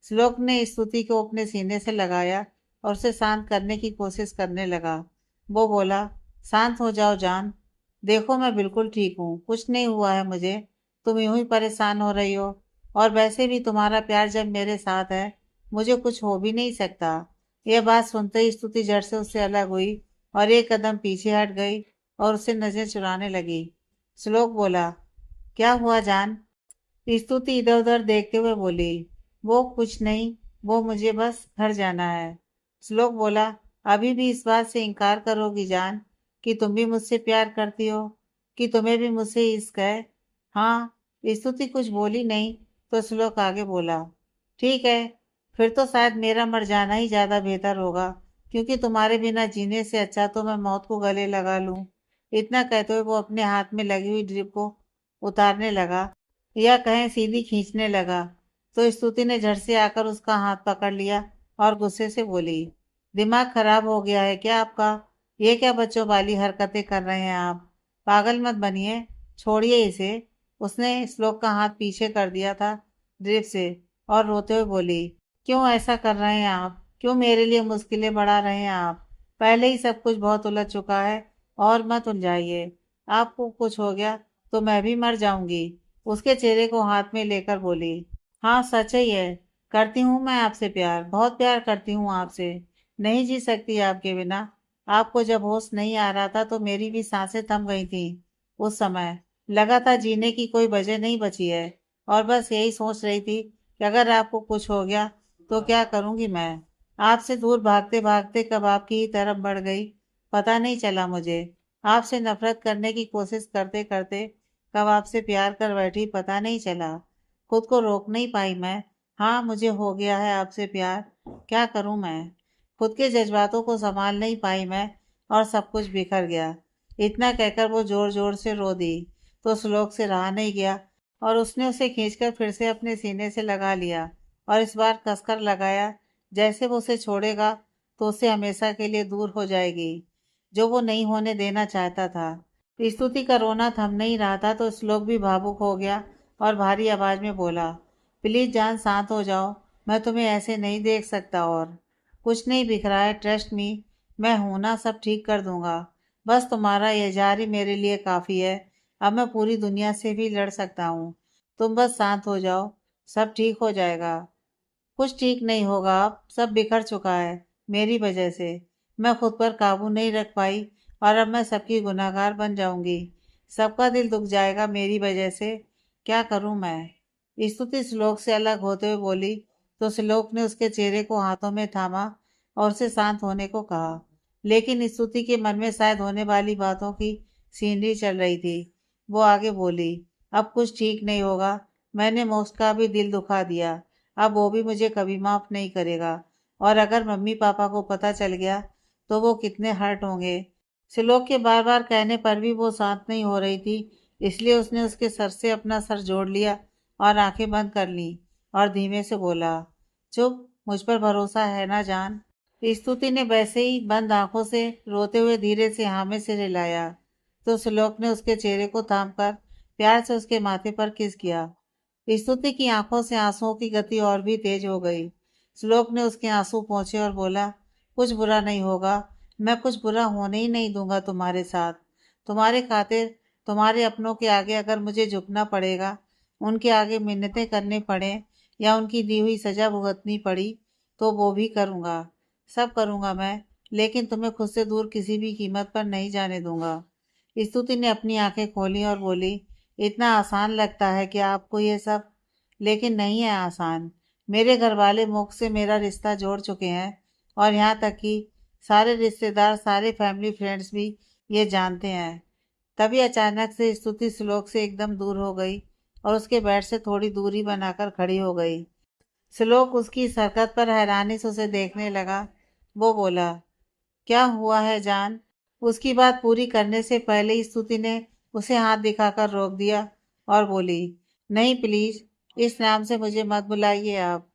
श्लोक ने स्तुति को अपने सीने से लगाया और उसे शांत करने की कोशिश करने लगा। वो बोला, शांत हो जाओ जान, देखो मैं बिल्कुल ठीक हूँ, कुछ नहीं हुआ है मुझे। तुम यूं ही परेशान हो रही हो, और वैसे भी तुम्हारा प्यार जब मेरे साथ है, मुझे कुछ हो भी नहीं सकता। यह बात सुनते ही स्तुति जड़ से उससे अलग हुई और एक कदम पीछे हट गई और उससे नजर चुराने लगी। श्लोक बोला, क्या हुआ जान? स्तुति इधर उधर देखते हुए बोली, वो कुछ नहीं, वो मुझे बस घर जाना है। श्लोक बोला, अभी भी इस बात से इनकार करोगी जान कि तुम भी मुझसे प्यार करती हो, कि तुम्हें भी मुझसे इश्क है? हाँ। स्तुति कुछ बोली नहीं तो श्लोक आगे बोला, ठीक है, फिर तो शायद मेरा मर जाना ही ज्यादा बेहतर होगा, क्योंकि तुम्हारे बिना जीने से अच्छा तो मैं मौत को गले लगा लूं। इतना कहते हुए वो अपने हाथ में लगी हुई ड्रिप को उतारने लगा या कहें सीधी खींचने लगा, तो स्तुति ने झट से आकर उसका हाथ पकड़ लिया और गुस्से से बोली, दिमाग खराब हो गया है क्या आपका? ये क्या बच्चों वाली हरकतें कर रहे हैं आप? पागल मत बनिए, छोड़िए इसे। उसने श्लोक का हाथ पीछे कर दिया था ड्रिप से और रोते हुए बोली, क्यों ऐसा कर रहे हैं आप? क्यों मेरे लिए मुश्किलें बढ़ा रहे हैं आप? पहले ही सब कुछ बहुत उलझ चुका है और मत उलझाइए। आपको कुछ हो गया तो मैं भी मर जाऊंगी। उसके चेहरे को हाथ में लेकर बोली, हाँ सच ही है, करती हूँ मैं आपसे प्यार, बहुत प्यार करती हूँ आपसे। नहीं जी सकती आपके बिना। आपको जब होश नहीं आ रहा था तो मेरी भी सांसें थम गई थी। उस समय लगा था जीने की कोई वजह नहीं बची है, और बस यही सोच रही थी कि अगर आपको कुछ हो गया तो क्या करूंगी मैं। आपसे दूर भागते भागते कब आपकी ही तरफ बढ़ गई, पता नहीं चला मुझे। आपसे नफरत करने की कोशिश करते करते कब आपसे प्यार कर बैठी, पता नहीं चला। खुद को रोक नहीं पाई मैं। हाँ, मुझे हो गया है आपसे प्यार, क्या करूं मैं। खुद के जज्बातों को संभाल नहीं पाई मैं, और सब कुछ बिखर गया। इतना कहकर वो जोर जोर से रो दी, तो श्लोक से रहा नहीं गया और उसने उसे खींचकर फिर से अपने सीने से लगा लिया, और इस बार कसकर लगाया, जैसे वो उसे छोड़ेगा तो उसे हमेशा के लिए दूर हो जाएगी, जो वो नहीं होने देना चाहता था। स्तुति का रोना थम नहीं रहा था तो श्लोक भी भावुक हो गया और भारी आवाज में बोला, प्लीज जान शांत हो जाओ, मैं तुम्हें ऐसे नहीं देख सकता। और कुछ नहीं बिखरा है, ट्रस्ट मी, मैं हूं ना, सब ठीक कर दूंगा। बस तुम्हारा एजाज ही मेरे लिए काफी है। अब मैं पूरी दुनिया से भी लड़ सकता हूँ। तुम बस शांत हो जाओ, सब ठीक हो जाएगा। कुछ ठीक नहीं होगा, अब सब बिखर चुका है मेरी वजह से। मैं खुद पर काबू नहीं रख पाई और अब मैं सबकी गुनहगार बन जाऊंगी। सबका दिल दुख जाएगा मेरी वजह से। क्या करूं मैं। स्तुति श्लोक से अलग होते हुए बोली, तो श्लोक ने उसके चेहरे को हाथों में थामा और उसे शांत होने को कहा। लेकिन स्तुति के मन में शायद होने वाली बातों की सीनरी चल रही थी। वो आगे बोली, अब कुछ ठीक नहीं होगा। मैंने मोक्ष का भी दिल दुखा दिया, अब वो भी मुझे कभी माफ नहीं करेगा। और अगर मम्मी पापा को पता चल गया तो वो कितने हर्ट होंगे। श्लोक के बार बार कहने पर भी वो शांत नहीं हो रही थी, इसलिए उसने उसके सर से अपना सर जोड़ लिया और आंखें बंद कर ली और धीमे से बोला, चुप, मुझ पर भरोसा है ना जान। स्तुति ने वैसे ही बंद आंखों से रोते हुए धीरे से हाँ में सिर हिलाया, तो श्लोक ने उसके चेहरे को थामकर प्यार से उसके माथे पर किस किया। स्तुति की आंखों से आंसुओं की गति और भी तेज हो गई। श्लोक ने उसके आंसू पोंछे और बोला, कुछ बुरा नहीं होगा, मैं कुछ बुरा होने ही नहीं दूंगा तुम्हारे साथ। तुम्हारे खातिर, तुम्हारे अपनों के आगे अगर मुझे झुकना पड़ेगा, उनके आगे मिन्नतें करनी पड़े या उनकी दी हुई सजा भुगतनी पड़ी, तो वो भी करूँगा। सब करूँगा मैं, लेकिन तुम्हें खुद से दूर किसी भी कीमत पर नहीं जाने दूंगा। स्तुति ने अपनी आंखें खोली और बोली, इतना आसान लगता है कि आपको ये सब, लेकिन नहीं है आसान। मेरे घर वाले मुख से मेरा रिश्ता जोड़ चुके हैं, और यहाँ तक कि सारे रिश्तेदार, सारे फैमिली फ्रेंड्स भी ये जानते हैं। तभी अचानक से स्तुति श्लोक से एकदम दूर हो गई और उसके बेड से थोड़ी दूरी बनाकर खड़ी हो गई। श्लोक उसकी इस हरकत पर हैरानी से उसे देखने लगा। वो बोला, क्या हुआ है जान? उसकी बात पूरी करने से पहले ही स्तुति ने उसे हाथ दिखाकर रोक दिया और बोली, नहीं प्लीज, इस नाम से मुझे मत बुलाइए आप।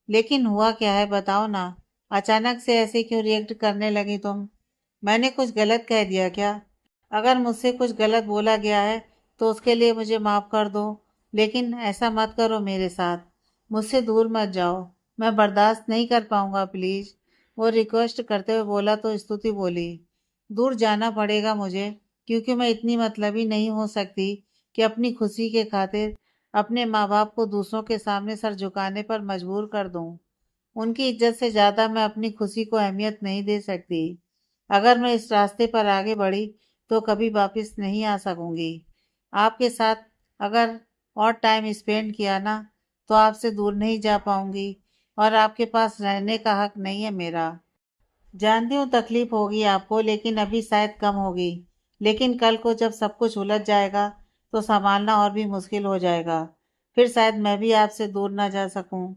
लेकिन हुआ क्या है, बताओ ना। अचानक से ऐसे क्यों रिएक्ट करने लगी तुम? मैंने कुछ गलत कह दिया क्या? अगर मुझसे कुछ गलत बोला गया है तो उसके लिए मुझे माफ कर दो, लेकिन ऐसा मत करो मेरे साथ। मुझसे दूर मत जाओ, मैं बर्दाश्त नहीं कर पाऊंगा प्लीज। वो रिक्वेस्ट करते हुए बोला, तो स्तुति बोली, दूर जाना पड़ेगा मुझे, क्योंकि मैं इतनी मतलबी नहीं हो सकती कि अपनी खुशी के खातिर अपने माँ बाप को दूसरों के सामने सर झुकाने पर मजबूर कर दूं। उनकी इज्जत से ज्यादा मैं अपनी खुशी को अहमियत नहीं दे सकती। अगर मैं इस रास्ते पर आगे बढ़ी तो कभी वापस नहीं आ सकूंगी। आपके साथ अगर और टाइम स्पेंड किया ना, तो आपसे दूर नहीं जा पाऊंगी, और आपके पास रहने का हक नहीं है मेरा। जानती हूँ तकलीफ होगी आपको, लेकिन अभी शायद कम होगी। लेकिन कल को जब सब कुछ उलझ जाएगा तो संभालना और भी मुश्किल हो जाएगा। फिर शायद मैं भी आपसे दूर ना जा सकूं।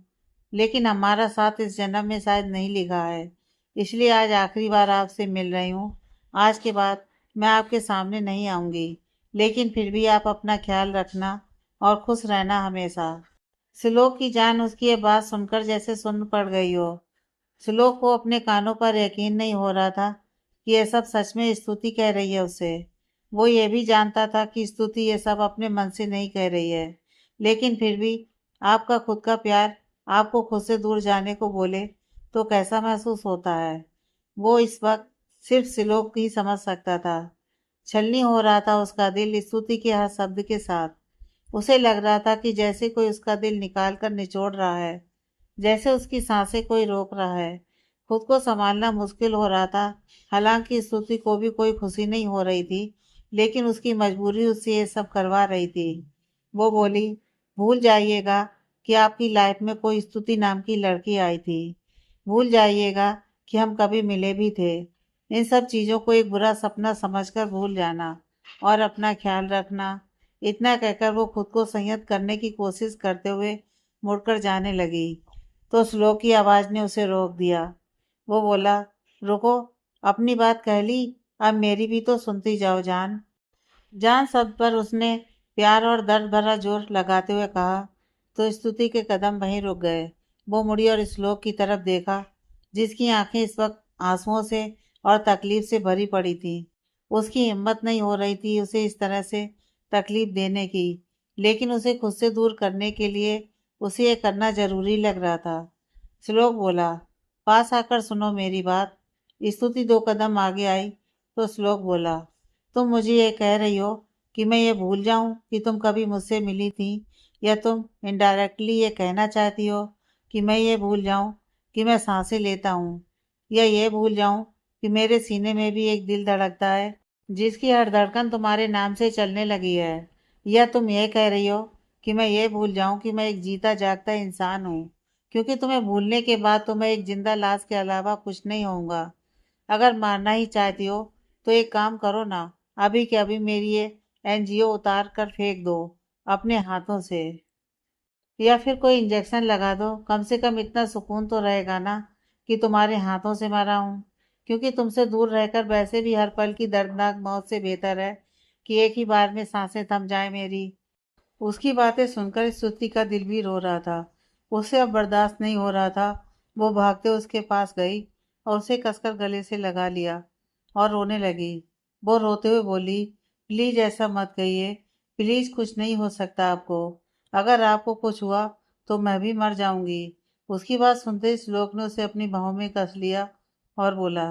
लेकिन हमारा साथ इस जन्म में शायद नहीं लिखा है, इसलिए आज आखिरी बार आपसे मिल रही हूँ। आज के बाद मैं आपके सामने नहीं आऊँगी, लेकिन फिर भी आप अपना ख्याल रखना और खुश रहना हमेशा। श्लोक की जान उसकी ये बात सुनकर जैसे सुन्न पड़ गई हो। श्लोक को अपने कानों पर यकीन नहीं हो रहा था कि यह सब सच में स्तुति कह रही है उसे। वो ये भी जानता था कि स्तुति ये सब अपने मन से नहीं कह रही है, लेकिन फिर भी आपका खुद का प्यार आपको खुद से दूर जाने को बोले तो कैसा महसूस होता है, वो इस वक्त सिर्फ श्लोक ही समझ सकता था। छलनी हो रहा था उसका दिल स्तुति के हर शब्द के साथ। उसे लग रहा था कि जैसे कोई उसका दिल निकाल कर निचोड़ रहा है, जैसे उसकी सांसें कोई रोक रहा है। खुद को संभालना मुश्किल हो रहा था। हालांकि स्तुति को भी कोई खुशी नहीं हो रही थी, लेकिन उसकी मजबूरी उससे ये सब करवा रही थी। वो बोली, भूल जाइएगा कि आपकी लाइफ में कोई स्तुति नाम की लड़की आई थी। भूल जाइएगा कि हम कभी मिले भी थे। इन सब चीज़ों को एक बुरा सपना समझकर भूल जाना और अपना ख्याल रखना। इतना कहकर वो खुद को संयत करने की कोशिश करते हुए मुड़कर जाने लगी, तो श्लोक की आवाज़ ने उसे रोक दिया। वो बोला, रुको, अपनी बात कह ली, अब मेरी भी तो सुनती जाओ जान। जान शब्द पर उसने प्यार और दर्द भरा जोर लगाते हुए कहा, तो स्तुति के कदम वहीं रुक गए। वो मुड़ी और श्लोक की तरफ देखा, जिसकी आंखें इस वक्त आंसुओं से और तकलीफ से भरी पड़ी थी। उसकी हिम्मत नहीं हो रही थी उसे इस तरह से तकलीफ देने की, लेकिन उसे खुद से दूर करने के लिए उसे ये करना जरूरी लग रहा था। श्लोक बोला, पास आकर सुनो मेरी बात। स्तुति 2 कदम आगे आई तो श्लोक बोला, तुम मुझे ये कह रही हो कि मैं ये भूल जाऊं कि तुम कभी मुझसे मिली थी, या तुम इनडायरेक्टली ये कहना चाहती हो कि मैं ये भूल जाऊं कि मैं सांसें लेता हूँ, या ये भूल जाऊं कि मेरे सीने में भी एक दिल धड़कता है जिसकी हर धड़कन तुम्हारे नाम से चलने लगी है, या तुम ये कह रही हो कि मैं ये भूल जाऊं कि मैं एक जीता जागता इंसान हूँ, क्योंकि तुम्हें भूलने के बाद तो मैं एक जिंदा लाश के अलावा कुछ नहीं होऊंगा। अगर मारना ही चाहती हो तो एक काम करो ना, अभी के अभी मेरी ये एनजीओ उतार कर फेंक दो अपने हाथों से, या फिर कोई इंजेक्शन लगा दो। कम से कम इतना सुकून तो रहेगा ना कि तुम्हारे हाथों से मरा हूँ, क्योंकि तुमसे दूर रहकर वैसे भी हर पल की दर्दनाक मौत से बेहतर है कि एक ही बार में सांसें थम जाए मेरी। उसकी बातें सुनकर स्तुति का दिल भी रो रहा था। उसे अब बर्दाश्त नहीं हो रहा था। वो भागते उसके पास गई और उसे कसकर गले से लगा लिया और रोने लगी। वो रोते हुए बोली, प्लीज ऐसा मत कहिए, प्लीज कुछ नहीं हो सकता आपको। अगर आपको कुछ हुआ तो मैं भी मर जाऊंगी। उसकी बात सुनते ही श्लोक ने उसे अपनी बाहों में कस लिया और बोला,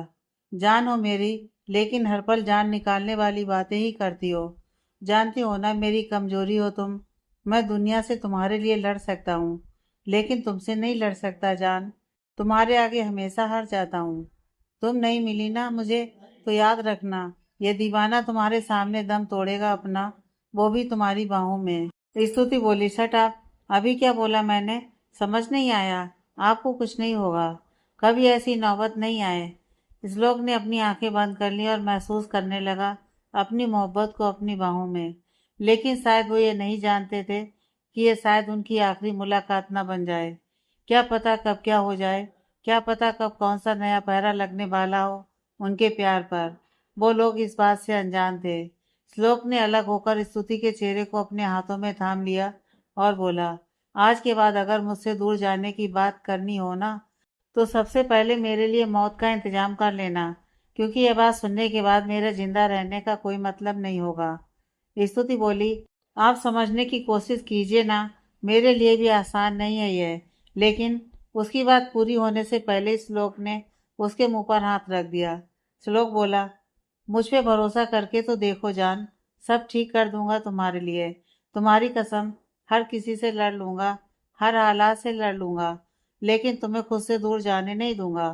जान हो मेरी, लेकिन हर पल जान निकालने वाली बातें ही करती हो। जानती हो ना मेरी कमजोरी हो तुम। मैं दुनिया से तुम्हारे लिए लड़ सकता हूँ, लेकिन तुमसे नहीं लड़ सकता जान। तुम्हारे आगे हमेशा हार जाता हूँ। तुम नहीं मिली ना मुझे, तो याद रखना, ये दीवाना तुम्हारे सामने दम तोड़ेगा अपना, वो भी तुम्हारी बाहों में। स्तुति बोली, शट आप, अभी क्या बोला मैंने, समझ नहीं आया। आपको कुछ नहीं होगा, कभी ऐसी नौबत नहीं आए। श्लोक ने अपनी आंखें बंद कर ली और महसूस करने लगा अपनी मोहब्बत को अपनी बाहों में। लेकिन शायद वो ये नहीं जानते थे कि ये शायद उनकी आखिरी मुलाकात न बन जाए। क्या पता कब क्या हो जाए, क्या पता कब कौन सा नया पहरा लगने वाला हो उनके प्यार पर। वो लोग इस बात से अनजान थे। श्लोक ने अलग होकर स्तुति के चेहरे को अपने हाथों में थाम लिया और बोला, आज के बाद अगर मुझसे दूर जाने की बात करनी हो ना, तो सबसे पहले मेरे लिए मौत का इंतजाम कर लेना, क्योंकि यह बात सुनने के बाद मेरे जिंदा रहने का कोई मतलब नहीं होगा। स्तुति बोली, आप समझने की कोशिश कीजिए ना, मेरे लिए भी आसान नहीं है ये। लेकिन उसकी बात पूरी होने से पहले श्लोक ने उसके मुंह पर हाथ रख दिया। श्लोक बोला, मुझ पे भरोसा करके तो देखो जान, सब ठीक कर दूंगा तुम्हारे लिए। तुम्हारी कसम, हर किसी से लड़ लूंगा, हर हालात से लड़ लूंगा, लेकिन तुम्हें खुद से दूर जाने नहीं दूंगा।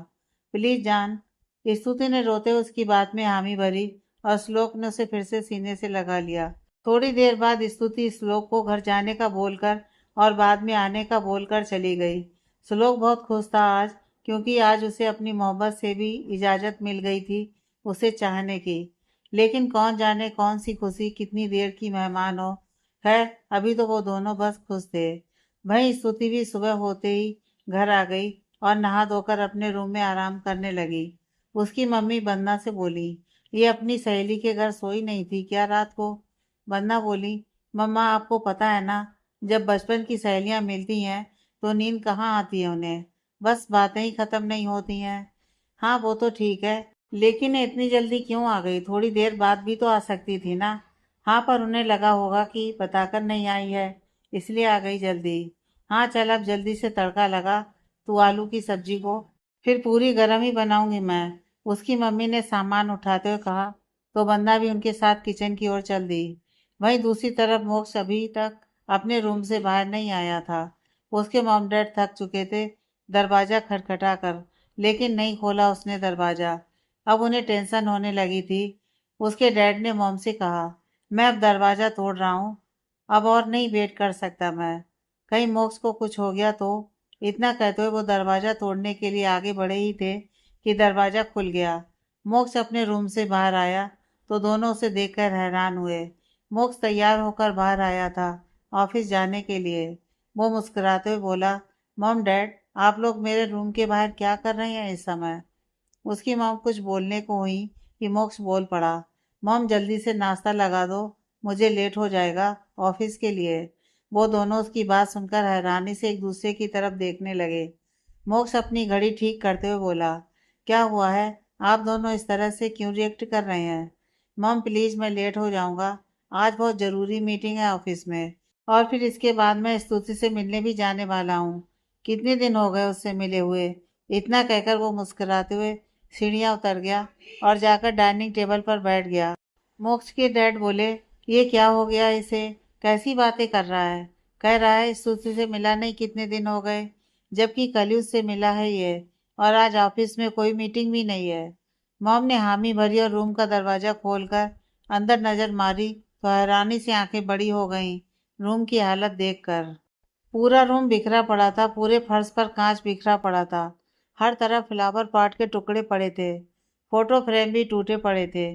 प्लीज जान। स्तुति ने रोते हुए उसकी बात में हामी भरी और श्लोक ने उसे फिर से सीने से लगा लिया। थोड़ी देर बाद स्तुति श्लोक को घर जाने का बोलकर और बाद में आने का बोलकर चली गई। श्लोक बहुत खुश था आज, क्योंकि आज उसे अपनी मोहब्बत से भी इजाज़त मिल गई थी उसे चाहने की। लेकिन कौन जाने कौन सी खुशी कितनी देर की मेहमान हो। खैर, अभी तो वो दोनों बस खुश थे। वहीं स्तुति भी सुबह होते ही घर आ गई और नहा धोकर अपने रूम में आराम करने लगी। उसकी मम्मी वंदना से बोली, ये अपनी सहेली के घर सोई नहीं थी क्या रात को? वंदना बोली, मम्मा आपको पता है ना, जब बचपन की सहेलियां मिलती हैं तो नींद कहाँ आती है उन्हें, बस बातें ही खत्म नहीं होती हैं। हाँ वो तो ठीक है, लेकिन इतनी जल्दी क्यों आ गई? थोड़ी देर बाद भी तो आ सकती थी ना। हाँ पर उन्हें लगा होगा कि बताकर नहीं आई है, इसलिए आ गई जल्दी। हाँ चल अब जल्दी से तड़का लगा तू आलू की सब्जी को, फिर पूरी गरम ही बनाऊंगी मैं, उसकी मम्मी ने सामान उठाते हुए कहा। तो बंदा भी उनके साथ किचन की ओर चल दी। वहीं दूसरी तरफ मोक्ष अभी तक अपने रूम से बाहर नहीं आया था। उसके मॉम डैड थक चुके थे दरवाजा खटखटा कर, लेकिन नहीं खोला उसने दरवाजा। अब उन्हें टेंशन होने लगी थी। उसके डैड ने मॉम से कहा, मैं अब दरवाजा तोड़ रहा हूँ, अब और नहीं वेट कर सकता मैं, कहीं मोक्ष को कुछ हो गया तो। इतना कहते हुए वो दरवाजा तोड़ने के लिए आगे बढ़े ही थे कि दरवाजा खुल गया। मोक्ष अपने रूम से बाहर आया तो दोनों उसे देखकर हैरान हुए। मोक्ष तैयार होकर बाहर आया था ऑफिस जाने के लिए। वो मुस्कुराते हुए बोला, मॉम डैड आप लोग मेरे रूम के बाहर क्या कर रहे हैं इस समय? उसकी मॉम कुछ बोलने को हुई कि मोक्ष बोल पड़ा, मॉम जल्दी से नाश्ता लगा दो, मुझे लेट हो जाएगा ऑफिस के लिए। वो दोनों उसकी बात सुनकर हैरानी से एक दूसरे की तरफ देखने लगे। मोक्ष अपनी घड़ी ठीक करते हुए बोला, क्या हुआ है, आप दोनों इस तरह से क्यों रिएक्ट कर रहे हैं? मॉम प्लीज़ मैं लेट हो जाऊंगा, आज बहुत ज़रूरी मीटिंग है ऑफिस में, और फिर इसके बाद मैं स्तुति से मिलने भी जाने वाला हूँ। कितने दिन हो गए उससे मिले हुए। इतना कहकर वो मुस्कुराते हुए सीढ़ियाँ उतर गया और जाकर डाइनिंग टेबल पर बैठ गया। मोक्ष के डैड बोले, ये क्या हो गया इसे, कैसी बातें कर रहा है? कह रहा है स्तुति से मिला नहीं कितने दिन हो गए, जबकि कल ही उससे मिला है ये, और आज ऑफिस में कोई मीटिंग भी नहीं है। मॉम ने हामी भरी और रूम का दरवाजा खोलकर अंदर नजर मारी तो हैरानी से आंखें बड़ी हो गईं रूम की हालत देखकर। पूरा रूम बिखरा पड़ा था, पूरे फर्श पर कांच बिखरा पड़ा था, हर तरफ फ्लावर पॉट के टुकड़े पड़े थे, फोटो फ्रेम भी टूटे पड़े थे।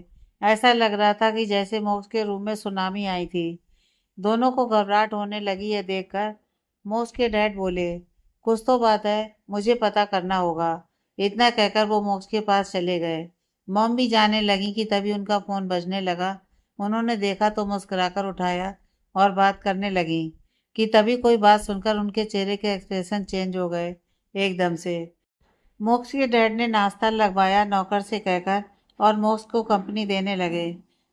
ऐसा लग रहा था कि जैसे मोक्ष के रूम में सुनामी आई थी। दोनों को घबराहट होने लगी है देखकर। मोक्ष के डैड बोले, कुछ तो बात है, मुझे पता करना होगा। इतना कहकर वो मोक्ष के पास चले गए। मॉम भी जाने लगी कि तभी उनका फोन बजने लगा। उन्होंने देखा तो मुस्कुराकर उठाया और बात करने लगी कि तभी कोई बात सुनकर उनके चेहरे के एक्सप्रेशन चेंज हो गए एकदम से। मोक्ष के डैड ने नाश्ता लगवाया नौकर से कहकर और मोक्ष को कंपनी देने लगे।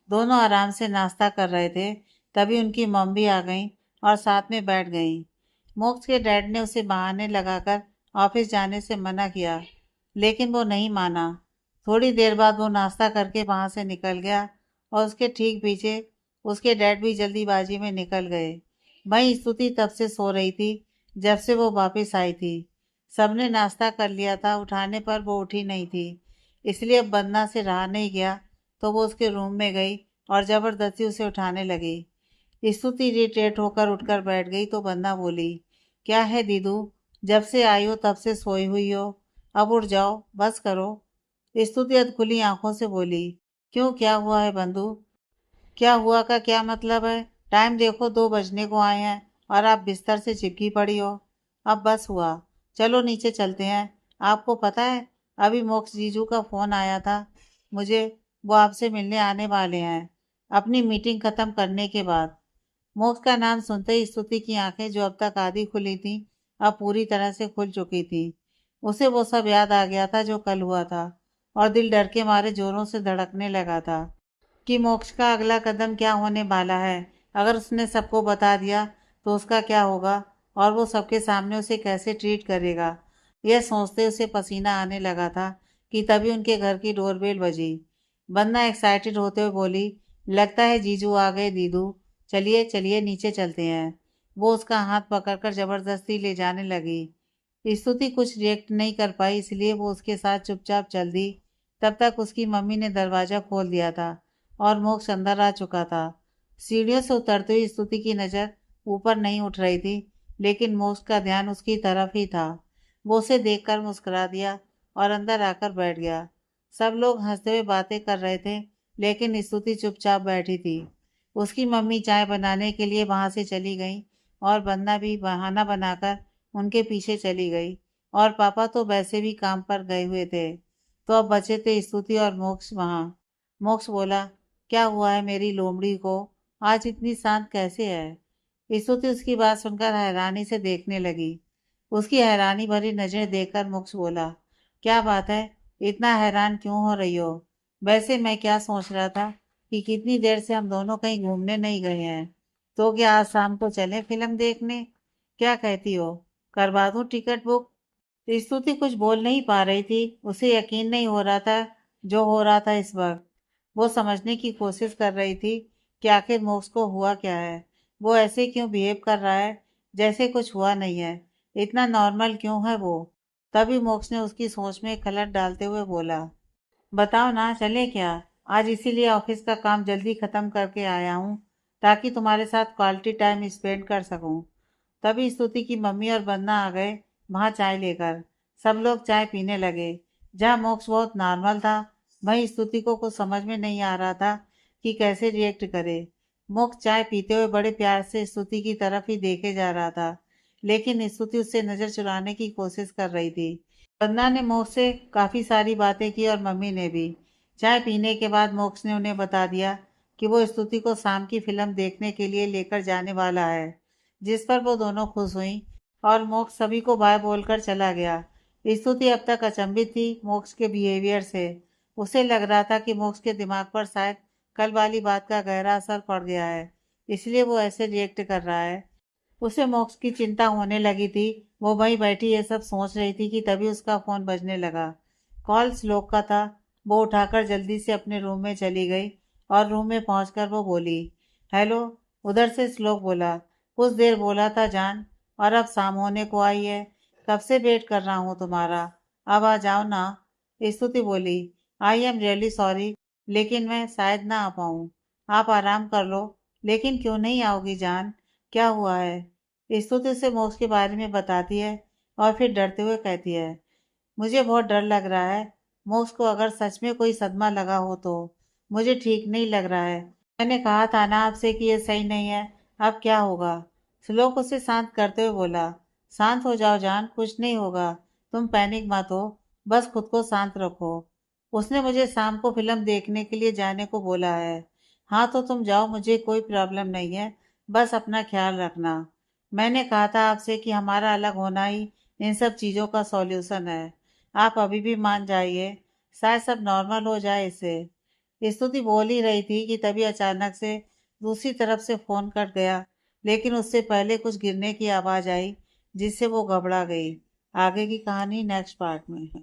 दोनों आराम से नाश्ता कर रहे थे, तभी उनकी मॉम भी आ गई और साथ में बैठ गई। मोक्ष के डैड ने उसे बहाने लगाकर ऑफिस जाने से मना किया, लेकिन वो नहीं माना। थोड़ी देर बाद वो नाश्ता करके वहां से निकल गया और उसके ठीक पीछे उसके डैड भी जल्दीबाजी में निकल गए। वहीं स्तुति तब से सो रही थी जब से वो वापस आई थी। सबने नाश्ता कर लिया था, उठाने पर वो उठी नहीं थी, इसलिए अब वंदना से रहा नहीं गया तो वो उसके रूम में गई और जबरदस्ती उसे उठाने लगी। स्तुति इरिटेट होकर उठकर बैठ गई तो वंदना बोली, क्या है दीदू, जब से आई हो तब से सोई हुई हो, अब उठ जाओ, बस करो। स्तुति अधखुली आंखों से बोली, क्यों क्या हुआ है बंधु? क्या हुआ का क्या मतलब है? टाइम देखो 2 बजने को आए हैं और आप बिस्तर से चिपकी पड़ी हो। अब बस हुआ, चलो नीचे चलते हैं। आपको पता है अभी मोक्ष जीजू का फोन आया था मुझे, वो आपसे मिलने आने वाले हैं अपनी मीटिंग खत्म करने के बाद। मोक्ष का नाम सुनते ही स्तुति की आंखें जो अब तक आधी खुली थीं अब पूरी तरह से खुल चुकी थी। उसे वो सब याद आ गया था जो कल हुआ था, और दिल डर के मारे जोरों से धड़कने लगा था कि मोक्ष का अगला कदम क्या होने वाला है। अगर उसने सबको बता दिया तो उसका क्या होगा, और वो सबके सामने उसे कैसे ट्रीट करेगा। यह सोचते उसे पसीना आने लगा था कि तभी उनके घर की डोरबेल बजी। बन्ना एक्साइटेड होते हुए बोली, लगता है जीजू आ गए दीदू, चलिए चलिए नीचे चलते हैं। वो उसका हाथ पकड़कर जबरदस्ती ले जाने लगी। स्तुति कुछ रिएक्ट नहीं कर पाई, इसलिए वो उसके साथ चुपचाप चल दी। तब तक उसकी मम्मी ने दरवाजा खोल दिया था और मोक्ष अंदर आ चुका था। सीढ़ियों से उतरते हुए स्तुति की नज़र ऊपर नहीं उठ रही थी, लेकिन मोक्ष का ध्यान उसकी तरफ ही था। वो उसे देखकर मुस्कुरा दिया और अंदर आकर बैठ गया। सब लोग हंसते हुए बातें कर रहे थे, लेकिन स्तुति चुपचाप बैठी थी। उसकी मम्मी चाय बनाने के लिए वहां से चली गई और बन्ना भी बहाना बनाकर उनके पीछे चली गई, और पापा तो वैसे भी काम पर गए हुए थे। तो अब बचे थे स्तुति और मोक्ष वहां। मोक्ष बोला, क्या हुआ है मेरी लोमड़ी को, आज इतनी शांत कैसे है। स्तुति उसकी बात सुनकर हैरानी से देखने लगी। उसकी हैरानी भरी नजरें देखकर मोक्ष बोला, क्या बात है, इतना हैरान क्यों हो रही हो? वैसे मैं क्या सोच रहा था कि कितनी देर से हम दोनों कहीं घूमने नहीं गए हैं, तो क्या आज शाम को चलें फिल्म देखने? क्या कहती हो, करवा दूं टिकट बुक? स्तुति कुछ बोल नहीं पा रही थी। उसे यकीन नहीं हो रहा था जो हो रहा था इस वक्त। वो समझने की कोशिश कर रही थी कि आखिर मोक्ष को हुआ क्या है। वो ऐसे क्यों बिहेव कर रहा है जैसे कुछ हुआ नहीं है। इतना नॉर्मल क्यों है वो? तभी मोक्ष ने उसकी सोच में खलट डालते हुए बोला, बताओ ना, चले क्या? आज इसीलिए ऑफिस का काम जल्दी खत्म करके आया हूँ ताकि तुम्हारे साथ क्वालिटी टाइम स्पेंड कर सकूँ। तभी स्तुति की मम्मी और बन्ना आ गए वहाँ चाय लेकर। सब लोग चाय पीने लगे। जहाँ मोक्ष बहुत नॉर्मल था, वहीं स्तुति को कुछ समझ में नहीं आ रहा था कि कैसे रिएक्ट करे। मोक्ष चाय पीते हुए बड़े प्यार से स्तुति की तरफ ही देखे जा रहा था, लेकिन स्तुति उससे नजर चुराने की कोशिश कर रही थी। बन्ना ने मोक्ष से काफी सारी बातें की और मम्मी ने भी। चाय पीने के बाद मोक्ष ने उन्हें बता दिया कि वो स्तुति को शाम की फिल्म देखने के लिए लेकर जाने वाला है, जिस पर वो दोनों खुश हुई और मोक्ष सभी को बाय बोलकर चला गया। स्तुति अब तक अचंभित थी मोक्ष के बिहेवियर से। उसे लग रहा था कि मोक्ष के दिमाग पर शायद कल वाली बात का गहरा असर पड़ गया है, इसलिए वो ऐसे रिएक्ट कर रहा है। उसे मोक्ष की चिंता होने लगी थी। वो वहीं बैठी ये सब सोच रही थी कि तभी उसका फोन बजने लगा। कॉल श्लोक का था। वो उठाकर जल्दी से अपने रूम में चली गई और रूम में पहुंचकर वो बोली, हेलो। उधर से श्लोक बोला, कुछ देर बोला था जान, और अब शाम होने को आई है। कब से वेट कर रहा हूँ तुम्हारा, अब आ जाओ ना। स्तुति बोली, आई एम रियली सॉरी, लेकिन मैं शायद ना आ पाऊँ। आप आराम कर लो। लेकिन क्यों नहीं आओगी जान, क्या हुआ है? स्तुति से मोक्ष के बारे में बताती है और फिर डरते हुए कहती है, मुझे बहुत डर लग रहा है। मोक्ष को अगर सच में कोई सदमा लगा हो तो मुझे ठीक नहीं लग रहा है। मैंने कहा था ना आपसे कि ये सही नहीं है। अब क्या होगा? श्लोक उसे शांत करते हुए बोला, शांत हो जाओ जान, कुछ नहीं होगा। तुम पैनिक मत हो, बस खुद को शांत रखो। उसने मुझे शाम को फिल्म देखने के लिए जाने को बोला है। हाँ तो तुम जाओ, मुझे कोई प्रॉब्लम नहीं है, बस अपना ख्याल रखना। मैंने कहा था आपसे कि हमारा अलग होना ही इन सब चीज़ों का सॉल्यूशन है। आप अभी भी मान जाइए, शायद सब नॉर्मल हो जाए इससे। स्तुति बोल ही रही थी कि तभी अचानक से दूसरी तरफ से फोन कट गया, लेकिन उससे पहले कुछ गिरने की आवाज़ आई जिससे वो घबरा गई। आगे की कहानी नेक्स्ट पार्ट में है।